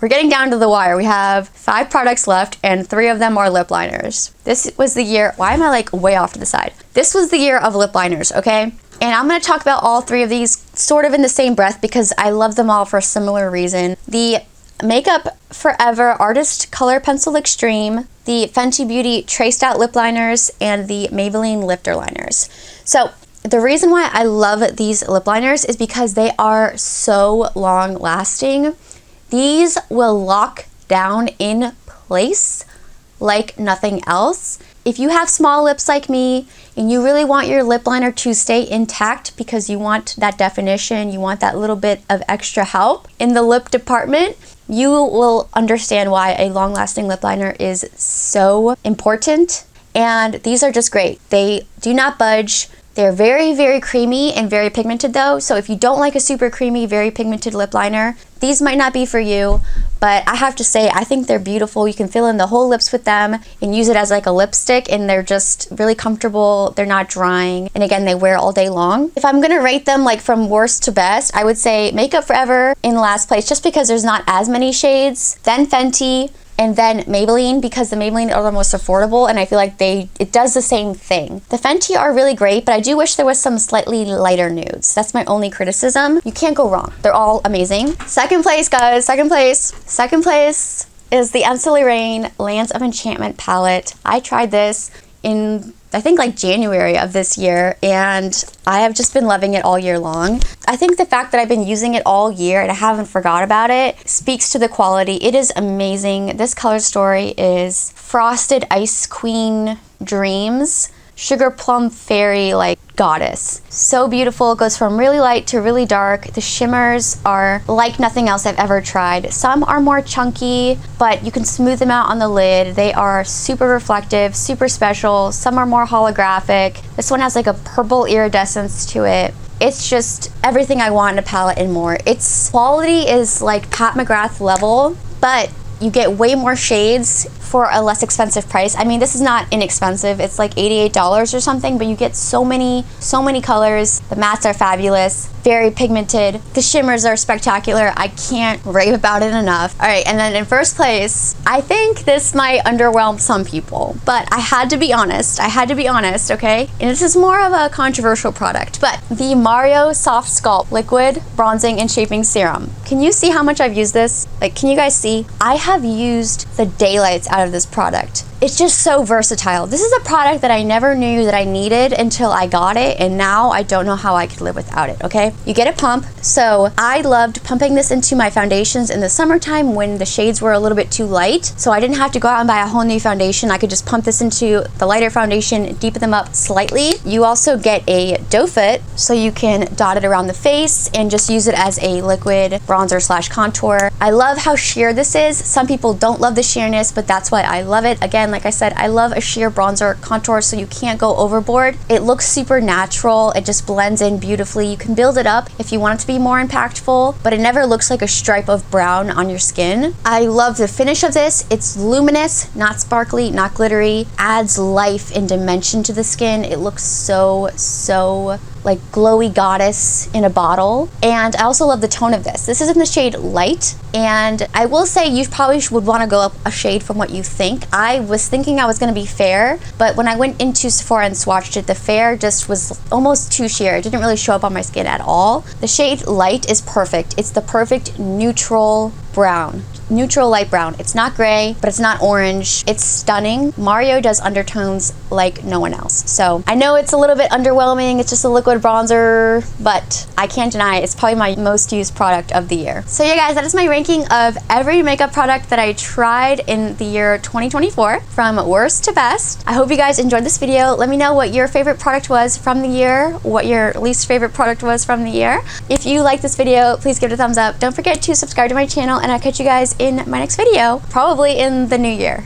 we're getting down to the wire. We have 5 products left and 3 of them are lip liners. This was the year, why am I like way off to the side? This was the year of lip liners, okay? And I'm gonna talk about all 3 of these sort of in the same breath because I love them all for a similar reason. The Makeup Forever Artist Color Pencil Extreme, the Fenty Beauty Traced Out Lip Liners, and the Maybelline Lifter Liners. So the reason why I love these lip liners is because they are so long lasting. These will lock down in place like nothing else. If you have small lips like me and you really want your lip liner to stay intact because you want that definition, you want that little bit of extra help in the lip department, you will understand why a long-lasting lip liner is so important. And these are just great. They do not budge. They're very, very creamy and very pigmented though. So if you don't like a super creamy, very pigmented lip liner, these might not be for you. But I have to say, I think they're beautiful. You can fill in the whole lips with them and use it as like a lipstick, and they're just really comfortable. They're not drying. And again, they wear all day long. If I'm gonna rate them like from worst to best, I would say Makeup Forever in last place, just because there's not as many shades, then Fenty, and then Maybelline, because the Maybelline are the most affordable, and I feel like it does the same thing. The Fenty are really great, but I do wish there was some slightly lighter nudes. That's my only criticism. You can't go wrong. They're all amazing. Second place, guys, second place. Second place is the Unsully Rain Lands of Enchantment palette. I tried this in, I think, like January of this year, and I have just been loving it all year long. I think the fact that I've been using it all year and I haven't forgot about it speaks to the quality. It is amazing. This color story is Frosted Ice Queen Dreams, Sugar Plum Fairy like goddess. So beautiful. It goes from really light to really dark. The shimmers are like nothing else I've ever tried. Some are more chunky, but you can smooth them out on the lid. They are super reflective, super special. Some are more holographic. This one has like a purple iridescence to it. It's just everything I want in a palette and more. Its quality is like Pat McGrath level, but you get way more shades for a less expensive price. I mean, this is not inexpensive. It's like $88 or something, but you get so many colors. The mattes are fabulous, very pigmented. The shimmers are spectacular. I can't rave about it enough. All right, and then in first place, I think this might underwhelm some people, but I had to be honest. I had to be honest, okay? And this is more of a controversial product, but the Mario Soft Sculpt Liquid Bronzing and Shaping Serum. Can you see how much I've used this? Like, can you guys see? I have used the daylights out of this product. It's just so versatile. This is a product that I never knew that I needed until I got it, and now I don't know how I could live without it, okay? You get a pump. So I loved pumping this into my foundations in the summertime when the shades were a little bit too light, so I didn't have to go out and buy a whole new foundation. I could just pump this into the lighter foundation, deepen them up slightly. You also get a doe foot, so you can dot it around the face and just use it as a liquid bronzer slash contour. I love how sheer this is. Some people don't love the sheerness, but that's why I love it. Again, like I said, I love a sheer bronzer contour, so you can't go overboard. It looks super natural. It just blends in beautifully. You can build it up if you want it to be more impactful, but it never looks like a stripe of brown on your skin. I love the finish of this. It's luminous, not sparkly, not glittery. Adds life and dimension to the skin. It looks so like glowy goddess in a bottle. And I also love the tone of this. This is in the shade Light, and I will say you probably would want to go up a shade from what you think. I was thinking I was going to be fair, but when I went into Sephora and swatched it, the fair just was almost too sheer. It didn't really show up on my skin at all. The shade Light is perfect. It's the perfect neutral brown. Neutral light brown. It's not gray, but it's not orange. It's stunning. Mario does undertones like no one else. So I know it's a little bit underwhelming. It's just a liquid bronzer, but I can't deny it. It's probably my most used product of the year. So yeah, guys, that is my ranking of every makeup product that I tried in the year 2024 from worst to best. I hope you guys enjoyed this video. Let me know what your favorite product was from the year, what your least favorite product was from the year. If you like this video, please give it a thumbs up. Don't forget to subscribe to my channel, and I'll catch you guys in my next video, probably in the new year.